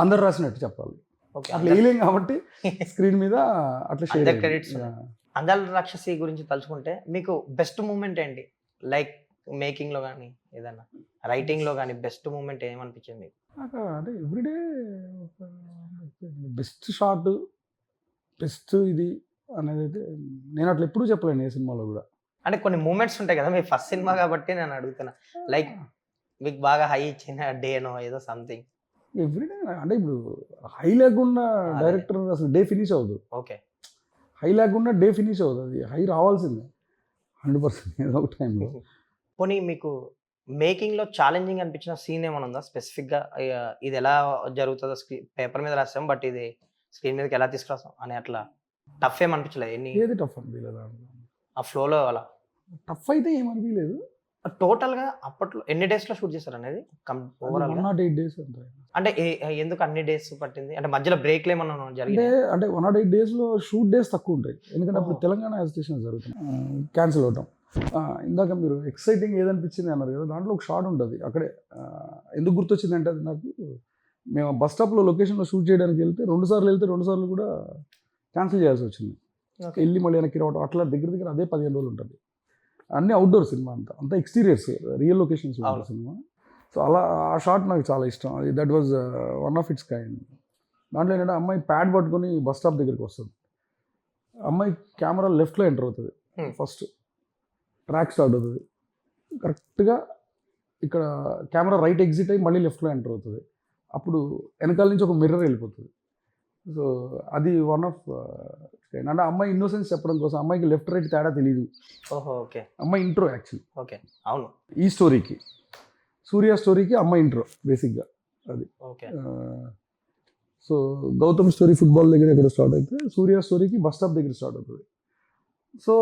అందరు రాసినట్టు చెప్పాలి. ఓకే. అట్లా వేయలేం కాబట్టి స్క్రీన్ మీద అట్లా షేర్ అందరి credits ఉన్నాయి. అందాల రాక్షసి గురించి తలుచుకుంటే మీకు బెస్ట్ మూమెంట్ ఏంటి? లైక్ మేకింగ్ లో కానీ ఏదన్నా రైటింగ్ లో కానీ బెస్ట్ మూమెంట్ ఏమనిపించింది మీకు? నాకు అంటే ఎవ్రీడే బెస్ట్ షాట్ బెస్ట్ ఇది అనేది అయితే నేను అట్లా ఎప్పుడూ చెప్పలేను ఏ సినిమాలో కూడా. అంటే కొన్ని మూమెంట్స్ ఉంటాయి కదా, మీ ఫస్ట్ సినిమా కాబట్టి నేను అడుగుతున్నా. లైక్ మీకు బాగా హై ఇచ్చిన డేనో ఏదో సంథింగ్. ఎవ్రీడే అంటే ఇప్పుడు హై లేకుండా డైరెక్టర్ అసలు డే ఫినిష్ అవ్వదు. ఓకే. హై లేకుండా డే ఫినిష్ అవ్వదు. అది హై రావాల్సిందే 100% ఏదో ఒక టైంలో. పోనీ మీకు మేకింగ్ లో ఛాలెంజింగ్ అనిపించిన సీన్ ఏమైనా ఉందా స్పెసిఫిక్ గా? ఇది ఎలా జరుగుతుందో పేపర్ మీద రాస్తాం, బట్ ఇది స్క్రీన్ మీదకి ఎలా తీసుకురాస్తాం అని అట్లా టఫ్ ఏమనిపించలేదు? ఎన్ని ఏది టఫ్ అనిపించలేదు ఆ ఫ్లోలో అలా టఫ్ అయితే ఏమనిపించలేదు. టోటల్ గా అప్పట్లో ఎన్ని డేస్ లో షూట్ చేశారు అనేది ఓవరాల్ 108 days అంతే. అంటే ఎందుకు అన్ని డేస్ పట్టింది? అంటే మధ్యలో బ్రేక్లు ఏమన్నా అంటే జరిగింది? అంటే 108 daysలో షూట్ డేస్ తక్కువ ఉంటాయి, ఎందుకంటే అప్పుడు తెలంగాణ అజిటేషన్ జరుగుతుంది, క్యాన్సిల్ అవటం. ఇందాక మీరు ఎక్సైటింగ్ ఏదనిపించింది అన్నారు కదా, దాంట్లో ఒక షాట్ ఉంటుంది అక్కడే. ఎందుకు గుర్తొచ్చిందంటే అది నాకు, మేము బస్ స్టాప్లో లొకేషన్లో షూట్ చేయడానికి వెళ్తే 2 సార్లు వెళ్తే 2 సార్లు కూడా క్యాన్సిల్ చేయాల్సి వచ్చింది. వెళ్ళి మళ్ళీ వెనక్కి రావడం అట్లా దగ్గర దగ్గర అదే 15 రోజులు ఉంటుంది. అన్నీ అవుట్డోర్ సినిమా, అంతా exteriors, real locations cinema. So అలా ఆ షాట్ నాకు చాలా ఇష్టం. అది that was one of it's kind. దాంట్లో ఏంటంటే అమ్మాయి ప్యాడ్ పట్టుకొని బస్ స్టాప్ దగ్గరికి వస్తుంది. అమ్మాయి కెమెరా లెఫ్ట్లో ఎంటర్ అవుతుంది, ఫస్ట్ ట్రాక్ స్టార్ట్ అవుతుంది. కరెక్ట్గా ఇక్కడ కెమెరా రైట్ ఎగ్జిట్ అయ్యి మళ్ళీ లెఫ్ట్లో ఎంటర్ అవుతుంది. అప్పుడు వెనకాల నుంచి ఒక మిర్రర్ వెళ్ళిపోతుంది. సో అది వన్ ఆఫ్ అంటే అమ్మాయి ఇన్నోసెన్స్ చెప్పడం కోసం, అమ్మాయికి లెఫ్ట్ రైట్ తేడా తెలియదు. ఓహో, ఓకే. అమ్మాయి ఇంట్రో యాక్చువల్లీ. ఓకే, అవును. ఈ స్టోరీకి, సూర్య స్టోరీకి అమ్మాయి ఇంట్రో బేసిక్గా అది. Okay. So Gautam story football దగ్గర ఎక్కడ స్టార్ట్ అయితే, సూర్య స్టోరీకి బస్ స్టాప్ దగ్గర స్టార్ట్ అవుతుంది. సో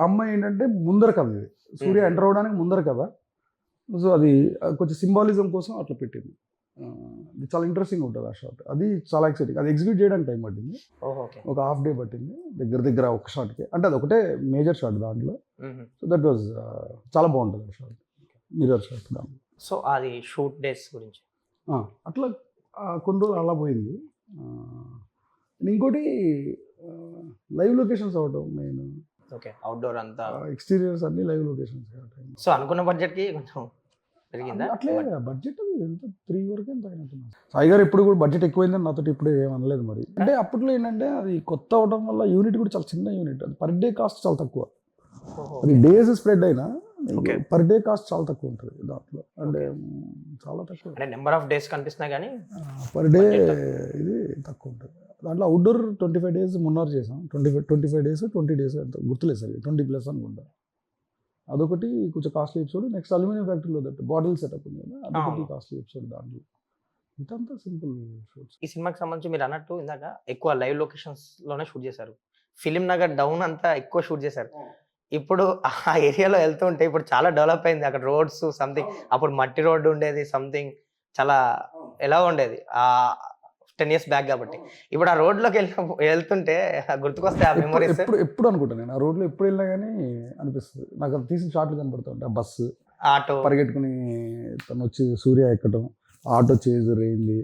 అమ్మాయి ఏంటంటే ముందర కథ ఇది, సూర్య ఎంటర్ అవడానికి ముందర కథ. సో అది కొంచెం సింబాలిజం కోసం అట్లా పెట్టింది. అది చాలా ఇంట్రెస్టింగ్ ఉంటుంది ఆ షాట్. అది చాలా ఎక్సైటింగ్. అది ఎగ్జిక్యూట్ చేయడానికి టైం పట్టింది, ఒక హాఫ్ డే పట్టింది దగ్గర దగ్గర ఒక షాట్కి. అంటే అది ఒకటే మేజర్ షాట్ దాంట్లో. సో దట్ వాజ్ చాలా బాగుంటుంది ఆ షాట్, మిర్రర్ షాట్ దాంట్లో. సో అది షూట్ డేస్ గురించి అట్లా కొన్ని రోజులు అలా పోయింది. ఇంకోటి లైవ్ లొకేషన్స్ అవటం మెయిన్. ఓకే, అవుట్డోర్ అంతా ఎక్స్టీరియర్స్ అన్ని లైవ్ లొకేషన్స్. సో అనుకున్న బడ్జెట్కి కొంచెం పెరిగిందా? అట్లే బడ్జెట్ ఎంత 3 వరకు ఎంత అయినట్టున్నా. సాయి గారు ఎప్పుడు కూడా బడ్జెట్ ఎక్కువైందని నాతో ఇప్పుడు ఏమనలేదు. మరి అంటే అప్పట్లో ఏంటంటే అది కొత్త అవడం వల్ల యూనిట్ కూడా చాలా చిన్న యూనిట్, అది పర్ డే కాస్ట్ చాలా తక్కువ. అది డేస్ స్ప్రెడ్ అయినా పర్ డే కాస్ట్ చాలా తక్కువ ఉంటుంది దాంట్లో. అంటే చాలా తక్కువ, అంటే నెంబర్ ఆఫ్ డేస్ కనిపిస్తున్నాయి కానీ పర్ డే ఇది తక్కువ ఉంటుంది. దాంట్లో అవుట్డోర్ 25 days మున్నార్ చేసాం. 25 days 20 days అంత గుర్తులేదు సరిగ్గా, 20+ అనుకుంటా. అదొకటి కొంచెం కాస్ట్లీ ఎపిసోడ్. నెక్స్ట్ అల్యూమినియం ఫ్యాక్టరీలో బాటిల్ సెటప్ ఉంది కదా, అదొకటి కాస్ట్లీ ఎపిసోడ్. దాంట్లో ఇదంతా సింపుల్ షూట్స్. ఈ సినిమాకి సంబంధించి మీరు అన్నట్టు ఇందాక ఎక్కువ లైవ్ లొకేషన్స్ లోనే షూట్ చేశారు. ఫిలిం నగర్ డౌన్ అంతా ఎక్కువ షూట్ చేశారు. ఇప్పుడు ఆ ఏరియాలో వెళ్తుంటే ఇప్పుడు చాలా డెవలప్ అయింది అక్కడ, రోడ్స్ సంథింగ్. అప్పుడు మట్టి రోడ్డు ఉండేది సంథింగ్, చాలా ఎలా ఉండేది 10 years బ్యాక్ కాబట్టి. ఇప్పుడు ఆ రోడ్లోకి వెళ్తుంటే గుర్తుకొస్తాయి ఆ మెమరీస్. ఎప్పుడు అనుకుంటాను నేను ఆ రోడ్లో ఎప్పుడు వెళ్ళినా కానీ అనిపిస్తుంది నాకు. అది తీసిన షాట్లు కనపడుతుంటాయి. ఆ బస్సు, ఆటో పరిగెట్టుకుని తను వచ్చి సూర్య ఎక్కడం, ఆటో చేజ్ రేయింది,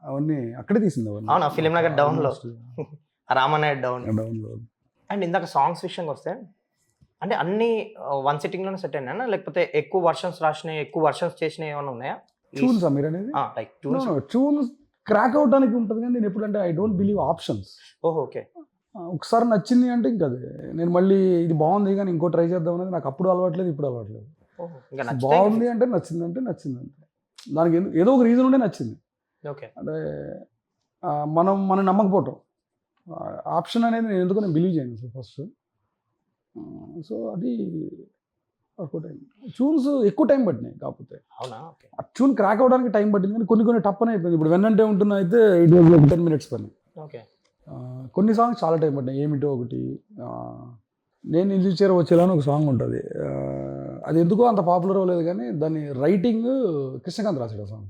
అవన్నీ అక్కడే తీసింది. అవన్నీ అవునా? ఫిలిం నగర్ డౌన్లో, రామనాయుడు డౌన్లో. అండ్ ఇందాక సాంగ్స్ విషయంకి వస్తే, అంటే అన్ని 1 sitting సెట్ అయినా, లేకపోతే ఎక్కువ వర్షన్స్ రాసినాయి, ఎక్కువ వర్షన్స్ చేసినవి ఏమైనా ఉన్నాయా? ట్యూన్స్ మీరు అనేది? లైక్ ట్యూన్స్ క్రాక్ అవడానికి ఉంటుంది కానీ నేను ఎప్పుడంటే ఐ డోంట్ బిలీవ్ ఆప్షన్స్. ఓహో, ఓకే. ఒకసారి నచ్చింది అంటే ఇంకా అది నేను మళ్ళీ ఇది బాగుంది కానీ ఇంకో ట్రై చేద్దాం అనేది నాకు అప్పుడు అలవాట్లేదు, ఇప్పుడు అలవాట్లేదు. బాగుంది అంటే నచ్చింది అంటే దానికి ఏదో ఒక రీజన్ ఉంటే నచ్చింది. ఓకే. అంటే మనం నమ్మకపోవటం ఆప్షన్ అనేది నేను ఎందుకు నేను బిలీవ్ చేయను అసలు ఫస్ట్. సో అది ట్యూన్స్ ఎక్కువ టైం పట్టినాయి. కాకపోతే ఆ ట్యూన్ క్రాక్ అవడానికి టైం పట్టింది కానీ కొన్ని టప్ అని అయిపోయింది. ఇప్పుడు వెన్నంటే ఉంటున్నా అయితే ఇట్ వాజ్ 10 minutes పని. కొన్ని సాంగ్స్ చాలా టైం పట్టినాయి. ఏమిటో ఒకటి నేను ఇల్లు చేర వచ్చేలా ఒక సాంగ్ ఉంటుంది. అది ఎందుకో అంత పాపులర్ అవ్వలేదు కానీ దాని రైటింగ్ కృష్ణకాంత్ రాశాడు ఆ సాంగ్.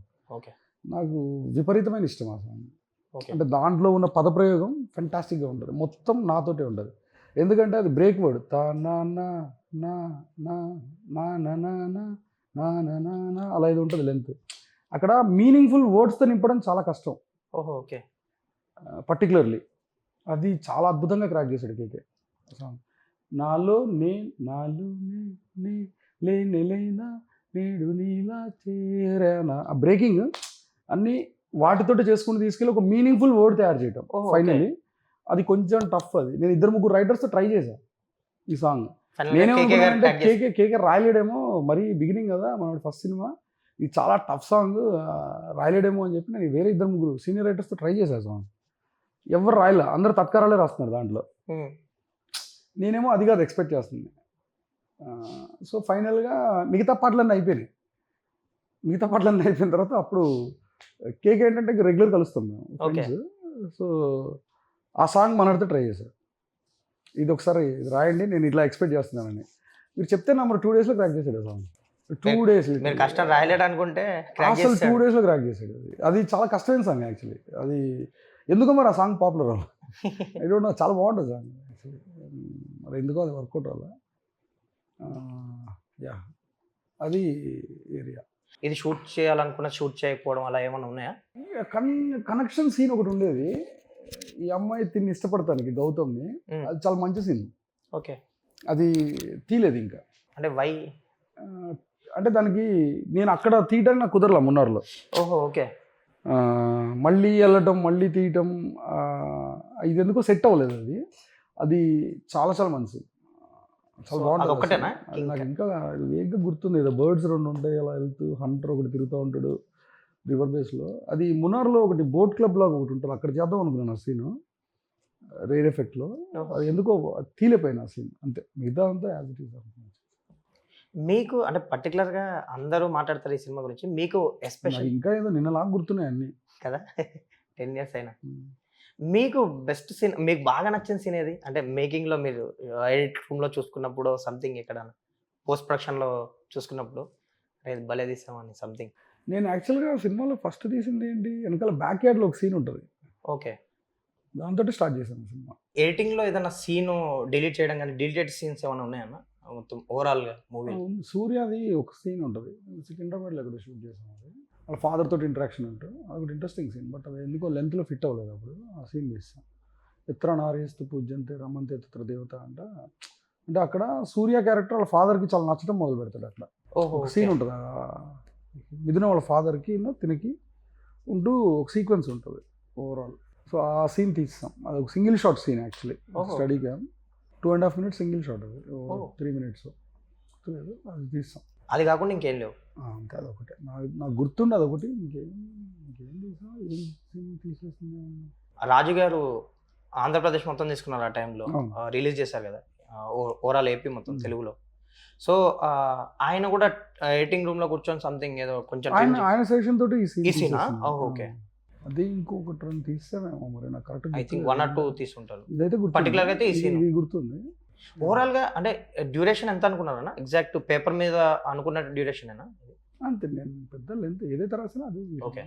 నాకు విపరీతమైన ఇష్టం ఆ సాంగ్. అంటే దాంట్లో ఉన్న పదప్రయోగం ఫెంటాస్టిక్గా ఉంటుంది, మొత్తం నాతోటే ఉంటుంది. ఎందుకంటే అది బ్రేక్ వర్డ్, తా నాన్న నా నా నా నా నా నా నా నా నా నా అలా ఇది ఉంటుంది లెంత్. అక్కడ మీనింగ్ఫుల్ వర్డ్స్తో నింపడం చాలా కష్టం. ఓహో! ఓకే. పర్టికులర్లీ అది చాలా అద్భుతంగా క్రాక్ చేశాడు కేకే సాంగ్. నాలో నాలో నే లేనా నేడు నీలా చేరానా ఆ బ్రేకింగ్ అన్నీ వాటితోటి చేసుకుని తీసుకెళ్ళి ఒక మీనింగ్ఫుల్ వర్డ్ తయారు చేయటం. ఓహో! ఫైనల్లీ అది కొంచెం టఫ్. అది నేను 2-3 రైటర్స్తో ట్రై చేశాను ఈ సాంగ్. ఫైనల్‌గా నేనేమనుకున్నానంటే కేకే గారు ట్రాక్ చేసి కేకే రాయలేడేమో, మరీ బిగినింగ్ కదా మనోడి ఫస్ట్ సినిమా, ఇది చాలా టఫ్ సాంగ్, రాయలేడేమో అని చెప్పి నేను వేరే 2-3 సీనియర్ రైటర్స్తో ట్రై చేశాను సాంగ్. ఎవరు రాయలే, అందరు తత్కారాలే రాస్తున్నారు దాంట్లో. హ్మ్. నేనేమో అది కాదు ఎక్స్పెక్ట్ చేస్తుంది. సో ఫైనల్గా మిగతా పాటలన్నీ అయిపోయినాయి. అయిపోయిన తర్వాత అప్పుడు కేక్ ఏంటంటే రెగ్యులర్ కలుస్తాం మేము ఓకే. ఫ్రెండ్స్. సో ఆ సాంగ్ మనడితో ట్రై చేశారు. ఇది ఒకసారి ఇది రాయండి, నేను ఇట్లా ఎక్స్పెక్ట్ చేస్తున్నానని. మీరు చెప్తే నెంబర్ 2 డేస్లో క్రాక్ చేశాడు ఆ సాంగ్. 2 డేస్ మీరు కష్టం రాయలేడు అనుకుంటే క్రాక్ అసలు 2 చేసాడు. డేస్లో క్రాక్ చేశాడు. అది చాలా కష్టమైన సాంగ్ యాక్చువల్లీ. అది ఎందుకో మరి ఆ song popular I don't know, చాలా బాగుంటుంది సాంగ్ యాక్చువల్లీ. మరి ఎందుకో అది వర్కౌట్ అవ్వాలి. యా అది ఏరియా. ఇది షూట్ చేయాలనుకున్న షూట్ చేయకపోవడం అలా ఏమైనా ఉన్నాయా? కనెక్షన్ సీన్ ఒకటి ఉండేది. ఈ అమ్మాయి తిని ఇష్టపడతానికి గౌతమ్ని, హ్మ్. అది చాలా మంచి సీన్. ఓకే. అది తీయలేదు ఇంకా. అంటే వై? ఆ, అంటే దానికి నేను అక్కడ తీయడానికి నాకు కుదరలా మున్నార్లో. ఓహో! ఓకే. మళ్ళీ వెళ్ళటం మళ్ళీ తీయటం ఇది ఎందుకో సెట్ అవ్వలేదు. అది అది చాలా చాలా మంచి, చాలా సో బాగుంటుంది అదొక్కటేనా? అసలు. అది నాకు ఇంకా వేగ్గా గుర్తుంది. ఏదో బర్డ్స్ 2 ఉంటాయి అలా వెళ్తూ, హంటర్ ఒకటి తిరుగుతూ ఉంటాడు రివర్ బేస్లో. అది మున్నార్లో ఒకటి బోట్ క్లబ్ లాగా ఒకటి ఉంటుంది, అక్కడ చేద్దాం అనుకున్నాను ఆ సీను రేర్ ఎఫెక్ట్లో. ఓహో. అది ఎందుకో తీలేపోయిన ఆ సీన్ అంతే. మిగతా అంతా యాజ్ ఇట్ ఈస్ అనుకున్నాను. మీకు అంటే పర్టికులర్‌గా అందరూ మాట్లాడతారు ఈ సినిమా గురించి. మీకు నాకు ఎస్పెషల్ ఇంకా ఏదో నిన్నలాగా గుర్తున్నాయి అన్నీ. కదా! 10 ఇయర్స్ అయినా. మీకు బెస్ట్ సీన్, మీకు బాగా నచ్చిన సీన్ ఏది? అంటే మేకింగ్‌లో మీరు ఎడిట్ రూమ్‌లో చూసుకున్నప్పుడు సంథింగ్ ఎక్కడన్నా పోస్ట్ ప్రొడక్షన్‌లో చూసుకున్నప్పుడు అరే! ఇది భలే తీసామని సంథింగ్. నేను యాక్చువల్గా సినిమాలో ఫస్ట్ తీసింది ఏంటి, వెనకాల బ్యాక్ యార్డ్లో ఒక సీన్ ఉంటుంది, ఓకే. దాంతో స్టార్ట్ చేశాను సినిమా. ఎడిటింగ్‌లో ఏదైనా సీను డిలీట్ చేయడం గాని, డిలీటెడ్ సీన్స్ ఏమైనా ఉన్నాయన్నా? మొత్తం ఓవరాల్‌గా మూవీ. సూర్యాది ఒక సీన్ ఉంటుంది, సికింద్రాబాద్లో ఎక్కడ షూట్ చేసాం. అది వాళ్ళ ఫాదర్ తోటి ఇంటరాక్షన్ ఉంటుంది, అదొకటి ఇంట్రెస్టింగ్ సీన్. బట్ అది ఎందుకో లెంత్లో ఫిట్ అవ్వలేదు. అప్పుడు ఆ సీన్ చేస్తాం. ఎత్ర నారేస్తూ పూజ్యంతే రమంతే తత్ర దేవత అంట. అంటే అక్కడ సూర్య క్యారెక్టర్ వాళ్ళ ఫాదర్కి చాలా నచ్చడం మొదలు పెడతాడు. అట్లా ఓహో! ఒక సీన్ ఉంటుంది, మిథున వాళ్ళ ఫాదర్కి తినకి ఉంటూ ఒక సీక్వెన్స్ ఉంటుంది ఓవరాల్. సో ఆ సీన్ తీస్తాం. అది ఒక సింగిల్ షాట్ సీన్ యాక్చువల్లీ. ఓహో. Study cam 2.5 minutes single shot, అది ఓహ్. 3 minutes లేదు, అది తీస్తాం. అది కాకుండా ఇంకేం లేవు. అంతే, అదొకటే నాకు గుర్తుండే, అదొకటి. ఇంకేం తీసా, ఏం సీన్ తీసేసింది. రాజు గారు ఆంధ్రప్రదేశ్ మొత్తం తీసుకున్నారు ఆ టైంలో. అవును. రిలీజ్ చేశారు కదా! ఓవరాల్ ఏపీ మొత్తం తెలుగులో. సో ఆయన కూడా ఎడిటింగ్ రూమ్‌లో కూర్చొని సంథింగ్ ఏదో కొంచెం ఆయన చేంజ్ ఆయన సెషన్ తోటి ఈ సీన్ ఈ సీనా? తీసేసింది. ఓహ్! ఓకే. అది ఇంకొకటి 2 తీసామేమో, మరి నాకు కరెక్ట్ ఐ థింక్ 1 or 2 తీసుంటారు. ఇదైతే గుర్తుంది. Particular గా అయితే ఈ scene. ఇది గుర్తుంది. ఓవరాల్‌గా అంటే డ్యూరేషన్ ఎంత అనుకున్నారన్నా? ఎగ్జాక్ట్ పేపర్ మీద అనుకున్న డ్యూరేషనేనా? అంతే, నేను పెద్ద లెంత్ ఏదైతే రాసినా అది ఓకే.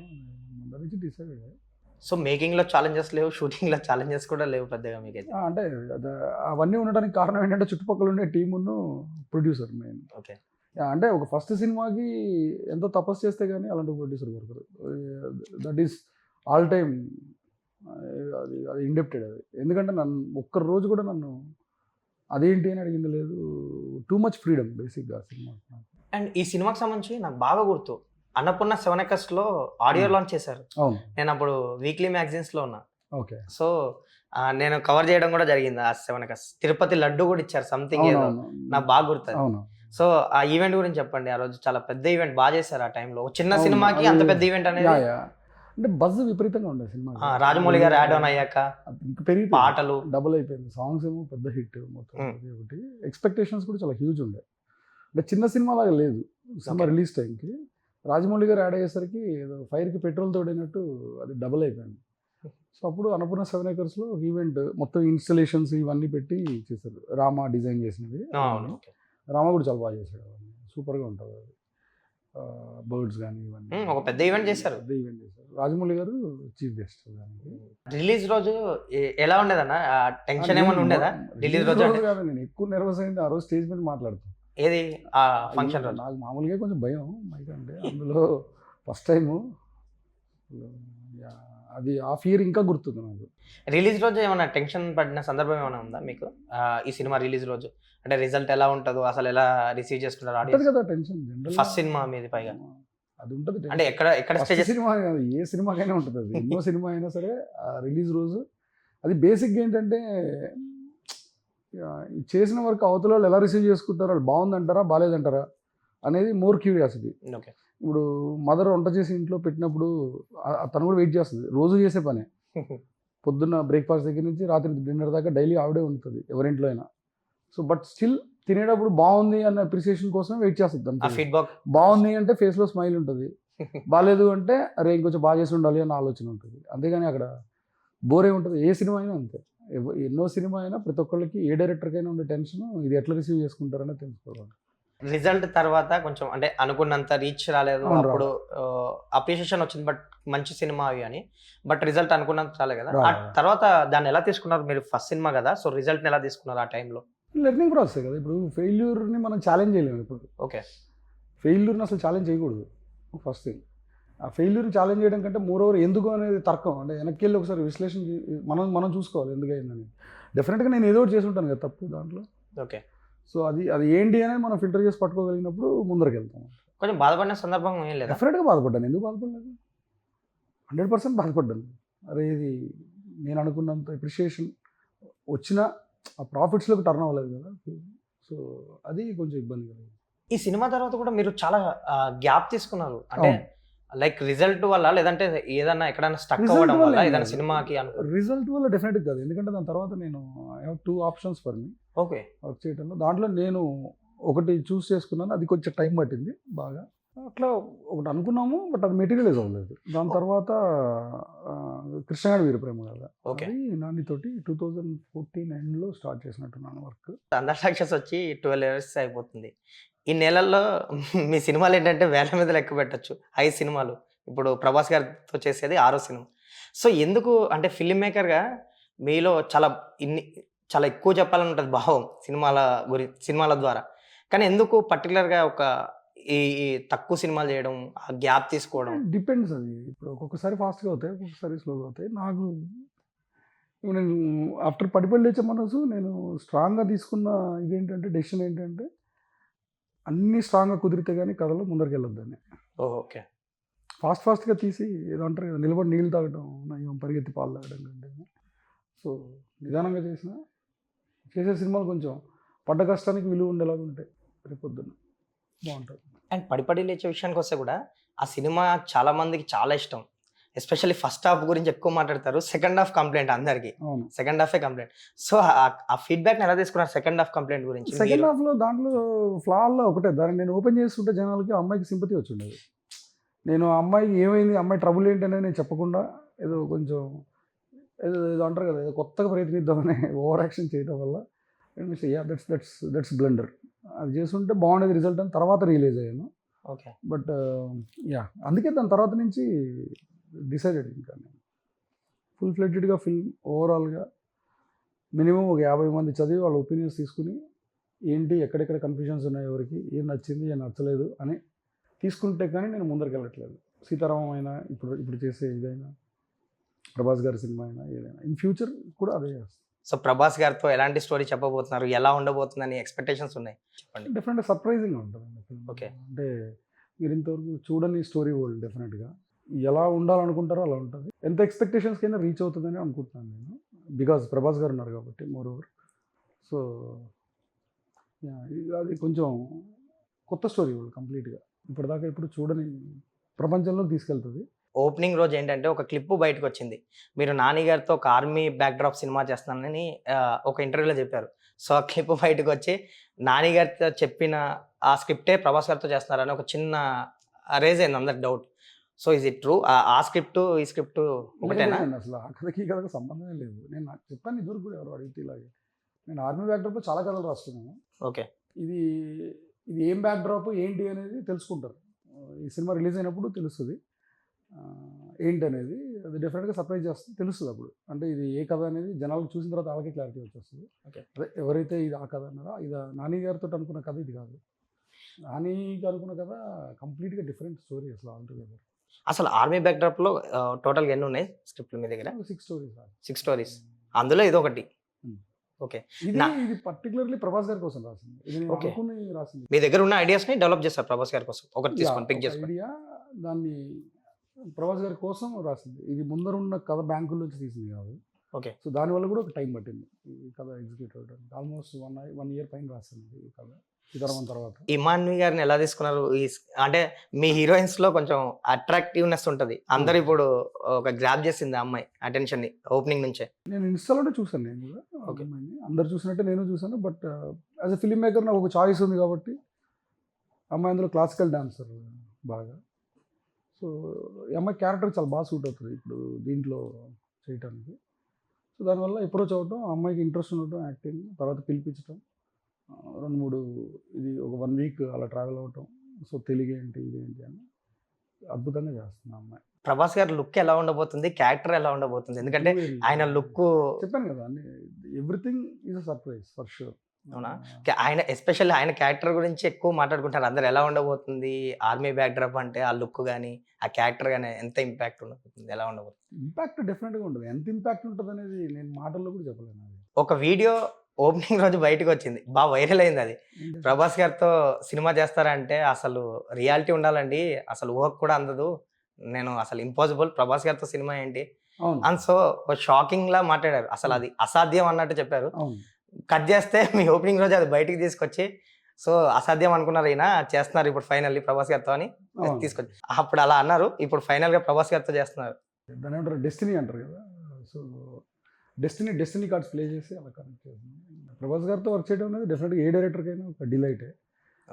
ముందర నుంచి డిసైడ్ అయ్యాయి. సో మేకింగ్‌లో ఛాలెంజెస్ లేవు, షూటింగ్‌లో ఛాలెంజెస్ కూడా లేవు పెద్దగా మీకైతే. అంటే అవన్నీ ఉండడానికి కారణం ఏంటంటే చుట్టుపక్కల ఉండే టీమును ప్రొడ్యూసర్ మెయిన్. ఓకే. అంటే ఒక ఫస్ట్ సినిమాకి ఎంతో తపస్సు చేస్తే కానీ అలాంటి ప్రొడ్యూసర్ దొరకరు. That is all time. అది అది ఇండెప్టెడ్ అది. ఎందుకంటే నన్ను ఒక్క రోజు కూడా నన్ను అదేంటి అని అడిగింది లేదు. టూ మచ్ ఫ్రీడమ్ బేసిక్గా సినిమా. అండ్ ఈ సినిమాకి సంబంధించి నాకు బాగా గుర్తు, అన్నపూర్ణ 7 Acresలో ఆడియో లాంచ్ చేశారు. అవును. నేను అప్పుడు వీక్లీ మ్యాగజైన్స్‌లో ఉన్నా. ఓకే. సో నేను కవర్ చేయడం కూడా జరిగింది ఆ 7 Acres. తిరుపతి లడ్డు కూడా ఇచ్చారు సంథింగ్ ఏదో. నాకు బాగా గుర్తుంది. అవును. సో ఆ ఈవెంట్ గురించి చెప్పండి. ఆ రోజు చాలా పెద్ద ఈవెంట్ బాగా చేశారు ఆ టైంలో. చిన్న సినిమాకి అంత పెద్ద ఈవెంట్ అనేది. అంటే బజ్ విపరీతంగా ఉండే సినిమా. రాజమౌళి గారు యాడ్ ఆన్ అయ్యాక ఇంకా పెరిగి పాటలు డబుల్ అయిపోయింది. సాంగ్స్ ఏమో పెద్ద హిట్ మొత్తం. అది ఒకటి. ఎక్స్పెక్టేషన్స్ కూడా చాలా హ్యూజ్ ఉండే. అంటే చిన్న సినిమా లాగా లేదు సినిమా రిలీజ్ టైంకి. రాజమౌళి గారు యాడ్ అయ్యేసరికి ఏదో ఫైర్కి పెట్రోల్ తోడినట్టు అది డబుల్ అయిపోయింది. సో అప్పుడు అన్నపూర్ణ 7 Acresలో ఈవెంట్ మొత్తం ఇన్స్టలేషన్స్ ఇవన్నీ పెట్టి చేశారు. రామ డిజైన్ చేసినవి. రామ కూడా చాలా బాగా చేశాడు, అవన్నీ సూపర్గా ఉంటుంది అది. బర్డ్స్ కానీ ఇవన్నీ ఒక పెద్ద ఈవెంట్ చేశారు. పెద్ద ఈవెంట్ చేశారు. రాజమౌళి గారు చీఫ్ గెస్ట్ దానికి. రిలీజ్ రోజు ఎలా ఉండేదన్న టెన్షన్ ఏమైనా ఉండేదా రిలీజ్ రోజు అంటే? కాదు, నేను ఎక్కువ నర్వస్ అయింది ఆ రోజు స్టేజ్ మీద మాట్లాడుతాను. ఏది ఆ ఫంక్షన్ రోజు? నాకు మామూలుగా కొంచెం భయం మైక్ అంటే, అందులో ఫస్ట్ టైము అది ఆ ఫియర్ ఇంకా గుర్తుంది నాకు. రిలీజ్ రోజు ఏమైనా టెన్షన్ పడిన సందర్భం ఏమైనా ఉందా మీకు ఈ సినిమా రిలీజ్ రోజు? అంటే రిజల్ట్ ఎలా ఉంటుందో, అసలు ఎలా రిసీవ్ చేసుకుంటారు ఉంటుంది ఆడియన్స్? కదా టెన్షన్. ఫస్ట్ సినిమా మీది పైగా అది ఉంటుంది. అంటే ఎక్కడ ఫస్ట్ స్టేజెస్? సినిమా కాదు, ఏ సినిమాకైనా ఉంటుంది అది. ఎన్నో సినిమా అయినా సరే రిలీజ్ రోజు అది బేసిక్గా ఏంటంటే ఈ చేసిన వర్క్ అవతల వాళ్ళు ఎలా రిసీవ్ చేసుకుంటారో, వాళ్ళు బాగుందంటారా బాగాలేదంటారా అనేది మోర్ క్యూరియాసిటీ. ఓకే. ఇప్పుడు మదర్ వంట చేసి ఇంట్లో పెట్టినప్పుడు తను కూడా వెయిట్ చేస్తుంది. రోజు చేసే పనే, పొద్దున్న బ్రేక్ఫాస్ట్ దగ్గర నుంచి రాత్రి డిన్నర్ దాకా డైలీ ఆవిడే ఉంటుంది ఎవరింట్లో అయినా. సో బట్ స్టిల్ తినేటప్పుడు బాగుంది అన్న అప్రిసియేషన్ కోసం వెయిట్ చేస్తుంది. ఆ ఫీడ్బ్యాక్ బాగుంది అంటే ఫేస్లో స్మైల్ ఉంటుంది, బాగాలేదు అంటే అరే ఇంకొంచెం బాగా చేసి ఉండాలి అన్న ఆలోచన ఉంటుంది. అంతేగాని అక్కడ బోరే ఉంటుంది. ఏ సినిమా అయినా అంతే, ఎన్నో సినిమా అయినా ప్రతి ఒక్కళ్ళకి ఏ డైరెక్టర్కైనా ఉండే టెన్షన్ ఇది ఎట్లా రిసీవ్ చేసుకుంటారనే తెలుసుకోవాలి. రిజల్ట్ తర్వాత కొంచెం అంటే అనుకున్నంత రీచ్ రాలేదు, అవును, అప్పుడు అప్రిషియేషన్ వచ్చింది బట్ మంచి సినిమా అవి అని, బట్ రిజల్ట్ అనుకున్నంత రాలేదు కదా. ఆ తర్వాత దాన్ని ఎలా తీసుకున్నారు మీరు? ఫస్ట్ సినిమా కదా, సో రిజల్ట్ని ఎలా తీసుకున్నారు ఆ టైంలో? లెర్నింగ్ ప్రాసెస్ కదా. ఇప్పుడు ఫెయిల్యూర్ని మనం ఛాలెంజ్ చేయలేము. ఇప్పుడు ఓకే, ఫెయిల్యూర్ని అసలు ఛాలెంజ్ చేయకూడదు ఫస్ట్ థింగ్. ఆ ఫెయిల్యూర్ని ఛాలెంజ్ చేయడం కంటే మోరోవర్ ఎందుకు అనేది తర్కం, అంటే వెనక్కి వెళ్ళి ఒకసారి విశ్లేషణ మనం చూసుకోవాలి ఎందుకు అయిందని. డెఫినెట్గా నేను ఏదో ఒకటి చేసి ఉంటాను కదా తప్పు దాంట్లో. ఓకే. సో అది ఏంటి అనేది మనం ఫిల్టర్ చేసి పట్టుకోగలిగినప్పుడు ముందరికి వెళ్తాం. కొంచెం బాధపడిన సందర్భం ఏం లేదా? డెఫినెట్గా బాధపడ్డాను. ఎందుకు బాధపడలేదు? 100% బాధపడ్డాను. అరే ఇది నేను అనుకున్నంత అప్రిషియేషన్ వచ్చినా ఆ ప్రాఫిట్స్లోకి టర్న్ అవ్వలేదు కదా. సో అది కొంచెం ఇబ్బంది కలిగింది. ఈ సినిమా తర్వాత కూడా మీరు చాలా గ్యాప్ తీసుకున్నారు, అంటే లైక్ రిజల్ట్ వల్ల, లేదంటే ఏదన్నా ఎక్కడైనా స్టక్ Result అవ్వడం వల్ల వల్ల ఏం ఏదైనా కాదు. సినిమాకి రిజల్ట్ వల్ల డెఫినెట్గా కాదు, ఎందుకంటే దాని తర్వాత నేను I have 2 options for me okay work చేయడంలో. దాంట్లో నేను ఒకటి చూస్ చేసుకున్నాను, అది కొంచెం టైం పట్టింది బాగా. అట్లా ఒకటి అనుకున్నాము బట్ అది మెటీరియలైజ్ అవ్వలేదు. దాని తర్వాత కృష్ణగాడి వీరప్రేమ కదా, ఓకే. అది నానితోటి 2014 ఎండ్లో స్టార్ట్ చేసినట్టున్నాను వర్క్. అందర్ సక్సెస్ వచ్చి 12 ఇయర్స్ అయిపోతుంది. ఈ నెలల్లో మీ సినిమాలు ఏంటంటే వేల మీద లెక్క పెట్టచ్చు, 5 సినిమాలు. ఇప్పుడు ప్రభాస్ గారితో చేసేది 6వ సినిమా. సో ఎందుకు అంటే ఫిల్మ్ మేకర్గా మీలో చాలా ఎక్కువ చెప్పాలని ఉంటుంది భావం సినిమాల ద్వారా, కానీ ఎందుకు పర్టికులర్గా ఈ తక్కువ సినిమాలు చేయడం, ఆ గ్యాప్ తీసుకోవడం? డిపెండ్స్ అది. ఇప్పుడు ఒక్కొక్కసారి ఫాస్ట్గా అవుతాయి, ఒక్కొక్కసారి స్లోగా అవుతాయి. నాకు ఇప్పుడు నేను ఆఫ్టర్ పడిపల్లి లేచే మనసు నేను స్ట్రాంగ్గా తీసుకున్న ఇదేంటంటే డెసిషన్ ఏంటంటే అన్నీ స్ట్రాంగ్గా కుదిరితే కానీ కథలో ముందరికి వెళ్ళొద్దని. ఓకే. ఫాస్ట్గా తీసి ఏదో అంటారు కదా, నిలబడి నీళ్ళు తాగడం నయం పరిగెత్తి పాలు తాగడం కంటే. సో నిదానంగా చేసే సినిమాలు కొంచెం పడ్డ కష్టానికి విలువ ఉండేలాగా ఉంటాయి, రేపొద్దున బాగుంటుంది. అండ్ పడిపడి లేచే విషయానికి వస్తే కూడా ఆ సినిమా చాలా మందికి చాలా ఇష్టం. ఎస్పెషల్లీ ఫస్ట్ హాఫ్ గురించి ఎక్కువ మాట్లాడతారు, సెకండ్ హాఫ్ కంప్లైంట్ అందరికి. అవును, సెకండ్ హాఫే కంప్లైంట్. సో ఆ ఫీడ్బ్యాక్ ఎలా తీసుకున్నారు సెకండ్ హాఫ్ కంప్లైంట్ గురించి? సెకండ్ హాఫ్లో దాంట్లో ఫ్లాల్లో ఒకటే, దాన్ని నేను ఓపెన్ చేస్తుంటే జనాలకి ఆ అమ్మాయికి సింపతి వచ్చి ఉండేది. నేను ఆ అమ్మాయికి ఏమైంది, అమ్మాయి ట్రబుల్ ఏంటి అనేది నేను చెప్పకుండా ఏదో కొంచెం ఏదో అంటారు కదా, ఏదో కొత్తగా ప్రయత్నిద్దామని ఓవర్ యాక్షన్ చేయడం వల్ల దట్స్ బ్లండర్. అది చేస్తుంటే బాగుండేది రిజల్ట్ అని తర్వాత రియలైజ్ అయ్యాను. ఓకే. బట్ అందుకే దాని తర్వాత నుంచి డిసైడెడ్ ఇంకా నేను ఫుల్ ఫ్లెడ్జ్డ్గా ఫిల్మ్ ఓవరాల్గా మినిమం ఒక 50 మంది చదివి వాళ్ళ ఒపీనియన్స్ తీసుకుని ఏంటి ఎక్కడెక్కడ కన్ఫ్యూజన్స్ ఉన్నాయి, ఎవరికి ఏం నచ్చింది ఏం నచ్చలేదు అని తీసుకుంటే కానీ నేను ముందరికి వెళ్ళట్లేదు. సీతారామం అయినా ఇప్పుడు చేసే ఇదైనా ప్రభాస్ గారి సినిమా అయినా ఏదైనా ఇన్ ఫ్యూచర్ కూడా అదే చేస్తాను. సో ప్రభాస్ గారితో ఎలాంటి స్టోరీ చెప్పబోతున్నారు, ఎలా ఉండబోతుందని ఎక్స్పెక్టేషన్స్ ఉన్నాయి చెప్పండి? డెఫినెట్గా సర్ప్రైజింగ్ ఉంటుంది ఫిల్మ్. ఓకే. అంటే మీరు ఇంతవరకు చూడని స్టోరీ వరల్డ్. డెఫినెట్గా ఎలా ఉండాలనుకుంటారో అలా ఉంటుంది. ఎంత ఎక్స్పెక్టేషన్స్కైనా రీచ్ అవుతుందని అనుకుంటున్నాను నేను, బికాజ్ ప్రభాస్ గారు ఉన్నారు కాబట్టి మోర్ ఓవర్. సో అది కొంచెం కొత్త స్టోరీ వరల్డ్ కంప్లీట్గా, ఇప్పటిదాకా ఎప్పుడు చూడని ప్రపంచంలో తీసుకెళ్తుంది. ఓపెనింగ్ రోజు ఏంటంటే ఒక క్లిప్ బయటకు వచ్చింది, మీరు నాని గారితో ఒక ఆర్మీ బ్యాక్డ్రాప్ సినిమా చేస్తున్నానని ఒక ఇంటర్వ్యూలో చెప్పారు. సో ఆ క్లిప్ బయటకు వచ్చి నాని గారితో చెప్పిన ఆ స్క్రిప్టే ప్రభాస్ గారితో చేస్తున్నారని ఒక చిన్న రేజ్ అయింది అందరికి doubt. So is it true? ఆ స్క్రిప్ట్ ఈ స్క్రిప్ట్ ఒకటేనా? అసలు ఆ కథకి ఈ కథకు సంబంధమే లేదు. నేను నాకు చెప్పాను ఇద్దరు కూడా, ఎవరు అడిగితే ఇలాగే నేను ఆర్మీ బ్యాక్డ్రాప్లో చాలా కథలు రాస్తున్నాను. ఓకే. ఇది ఏం బ్యాక్డ్రాప్ ఏంటి అనేది తెలుసుకుంటారు ఈ సినిమా రిలీజ్ అయినప్పుడు తెలుస్తుంది ఏంటనేది. అది డెఫినెట్గా సర్ప్రైజ్ చేస్తుంది, తెలుస్తుంది అప్పుడు. అంటే ఇది ఏ కథ అనేది జనాలకు చూసిన తర్వాత వాళ్ళకి క్లారిటీ వచ్చేస్తుంది. Okay. అదే ఎవరైతే ఇది ఆ కథ అన్నారో ఇది నాని గారితో అనుకున్న కథ ఇది కాదు. నానికి అనుకున్న కథ కంప్లీట్గా డిఫరెంట్ స్టోరీ అసలు ఆల్టుగెదర్. అసలు ఆర్మీ బ్యాక్డ్రాప్ లో టోటల్ ఎన్ని ఉన్నాయి స్క్రిప్ట్లు మీ దగ్గర? 6 స్టోరీస్. 6 స్టోరీస్, అందులో ఇది ఒకటి. Hmm. ఓకే, ఇది పర్టికులర్లీ ప్రభాస్ గారి కోసం రాసింది. ఇది నేను Okay. అనుకుని రాసింది. మీ దగ్గర ఉన్న ఐడియాస్ ని డెవలప్ చేస్తారు ప్రభాస్ గారి కోసం, ఒకటి తీసుకొని పిక్ చేసుకోండి. ఐడియా దాన్ని ప్రభాస్ గారి కోసం రాసింది. ఇది ముందరున్న కథ బ్యాంకుల నుంచి తీసింది కాదు. ఓకే, సో దానివల్ల కూడా ఒక టైం పట్టింది ఈ కథ ఎగ్జిక్యూట్ అవ్వడానికి. ఆల్మోస్ట్ 1 year పైన రాసింది ఈ కథ సీతారామన్ తర్వాత. ఇమాన్వి గారిని ఎలా తీసుకున్నారు? అంటే మీ హీరోయిన్స్ లో కొంచెం అట్రాక్టివ్నెస్ ఉంటది, అందరు ఇప్పుడు ఒక గ్రాప్ చేసింది ఆ అమ్మాయి అటెన్షన్ ని ఓపెనింగ్ నుంచే. నేను ఇన్స్టాలోనే చూసాను, నేను కూడా Okay. అమ్మాయిని. అందరు చూసినట్టే నేను చూసాను. But as a film maker నాకు ఒక చాయిస్ ఉంది కాబట్టి అమ్మాయి అందులో క్లాసికల్ డాన్సర్ బాగా. సో ఈ అమ్మాయి క్యారెక్టర్ చాలా బాగా సూట్ అవుతుంది ఇప్పుడు దీంట్లో చేయటానికి. సో దానివల్ల అప్రోచ్ అవ్వటం, ఆ అమ్మాయికి ఇంట్రెస్ట్ ఉండటం, యాక్టింగ్, తర్వాత పిలిపించడం, 2-3 ఇది ఒక 1 week అలా ట్రావెల్ అవ్వటం. సో తెలుగు ఏంటి ఇదేంటి అని అద్భుతంగా చేస్తుంది ఆ అమ్మాయి. ప్రభాస్ గారి లుక్ ఎలా ఉండబోతుంది, క్యారెక్టర్ ఎలా ఉండబోతుంది? ఎందుకంటే ఆయన లుక్, చెప్పాను కదా అన్ని, everything is a surprise for sure. అవునా? ఆయన ఎస్పెషల్లీ ఆయన క్యారెక్టర్ గురించి ఎక్కువ మాట్లాడుకుంటారు అందరు. ఎలా ఉండబోతుంది ఆర్మీ బ్యాక్డ్రాప్ అంటే, ఆ లుక్ కానీ ఆ క్యారెక్టర్ కానీ ఎంత ఇంపాక్ట్ ఉండబోతుంది, ఎలా ఉండబోతుంది? ఇంపాక్ట్ డెఫినెట్గా ఉంటుంది. ఎంత ఇంపాక్ట్ ఉంటుంది అనేది నేను మాటల్లో కూడా చెప్పలేను. అది ఒక వీడియో ఓపెనింగ్ రోజు బయటకు వచ్చింది, బాగా వైరల్ అయింది. అది ప్రభాస్ గారితో సినిమా చేస్తారంటే అసలు రియాలిటీ ఉండాలండి, అసలు ఊహకు కూడా అందదు, నేను అసలు ఇంపాసిబుల్ ప్రభాస్ గారితో సినిమా ఏంటి అవును అని. సో షాకింగ్ లా మాట్లాడారు, అసలు అది అసాధ్యం అన్నట్టు చెప్పారు. అవును కట్ చేస్తే మీ ఓపెనింగ్ రోజు అది బయటికి తీసుకొచ్చి, సో అసాధ్యం అనుకున్నారు ఈయన చేస్తున్నారు ఇప్పుడు ఫైనల్లీ ప్రభాస్ గారితో అని అవును. తీసుకొచ్చి, అప్పుడు అలా అన్నారు, ఇప్పుడు ఫైనల్ గా ప్రభాస్ గారితో చేస్తున్నారు. దాని ఏమంటారు, డెస్టినీ అంటారు కదా. సో డెస్టినీ కార్డ్స్ ప్లే చేసి అలా కనెక్ట్ చేస్తుంది. ప్రభాస్ గారితో వర్క్ చేయడం అనేది డెఫినెట్గా ఏ డైరెక్టర్కైనా ఒక డిలైటే.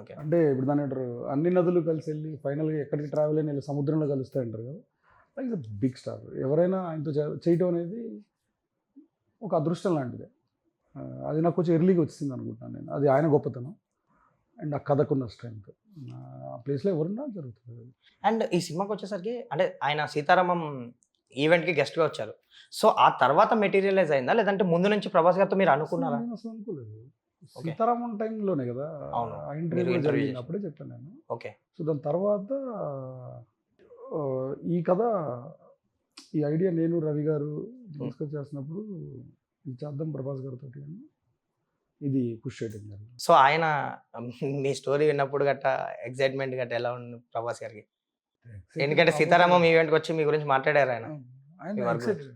ఓకే, అంటే ఇప్పుడు దాని అంటారు అన్ని నదులు కలిసి వెళ్ళి ఫైనల్గా ఎక్కడికి ట్రావెల్ అయినా వెళ్ళి సముద్రంలో కలుస్తాయి అంటారు కదా. లైక్ ద బిగ్ స్టార్ ఎవరైనా ఆయనతో చేయటం అనేది ఒక అదృష్టం లాంటిదే. అది నాకు కొంచెం ఎర్లీగా వచ్చింది అనుకుంటున్నాను నేను. అది ఆయన గొప్పతనం అండ్ ఆ కథకున్న స్ట్రెంగ్త్. ఆ ప్లేస్లో ఎవరున్నా జరుగుతుంది. అండ్ ఈ సినిమాకి వచ్చేసరికి అంటే ఆయన సీతారామం ఈవెంట్ కి గెస్ట్ గా వచ్చారు. సో ఆ తర్వాత మెటీరియలైజ్ అయిందా, లేదంటే ముందు నుంచి ప్రభాస్ గారితో మీరు అనుకున్నారా? నేను అసలు అనుకోలేదు. సీతారామన్ టైంలోనే కదా అవును, ఆ మీరు ఇంటర్వ్యూ interview జరిగింది, చేశారు. అప్పుడే చెప్పాను నేను. ఓకే, సో దాని తర్వాత ఈ కథ, ఈ ఐడియా నేను రవి గారు డిస్కస్ చేసినప్పుడు ఇది చేద్దాం ప్రభాస్ గారితో అని ఇది పుష్ చేయడం జరిగింది. సో ఆయన మీ స్టోరీ విన్నప్పుడు గట్ట ఎక్సైట్మెంట్ గట్ట ఎలా ఉంది ప్రభాస్ గారికి? ఎందుకంటే సీతారామం ఈవెంట్కి వచ్చి మీ గురించి మాట్లాడారు ఆయన. ఆయన You are excited.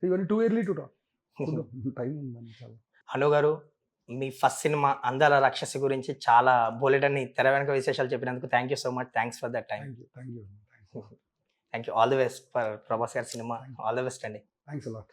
ఇవన్నీ too early to talk. Time ఉందని చాలా. అను గారు, మీ ఫస్ట్ సినిమా అందాల రాక్షసి గురించి చాలా బోలెడన్ని తెర వెనక విశేషాలు చెప్పినందుకు thank you so much. Thanks for that time. Thank you thank you. All the best for Prabhas గారి సినిమా. ఆల్ ది బెస్ట్ అండి. Thanks a lot.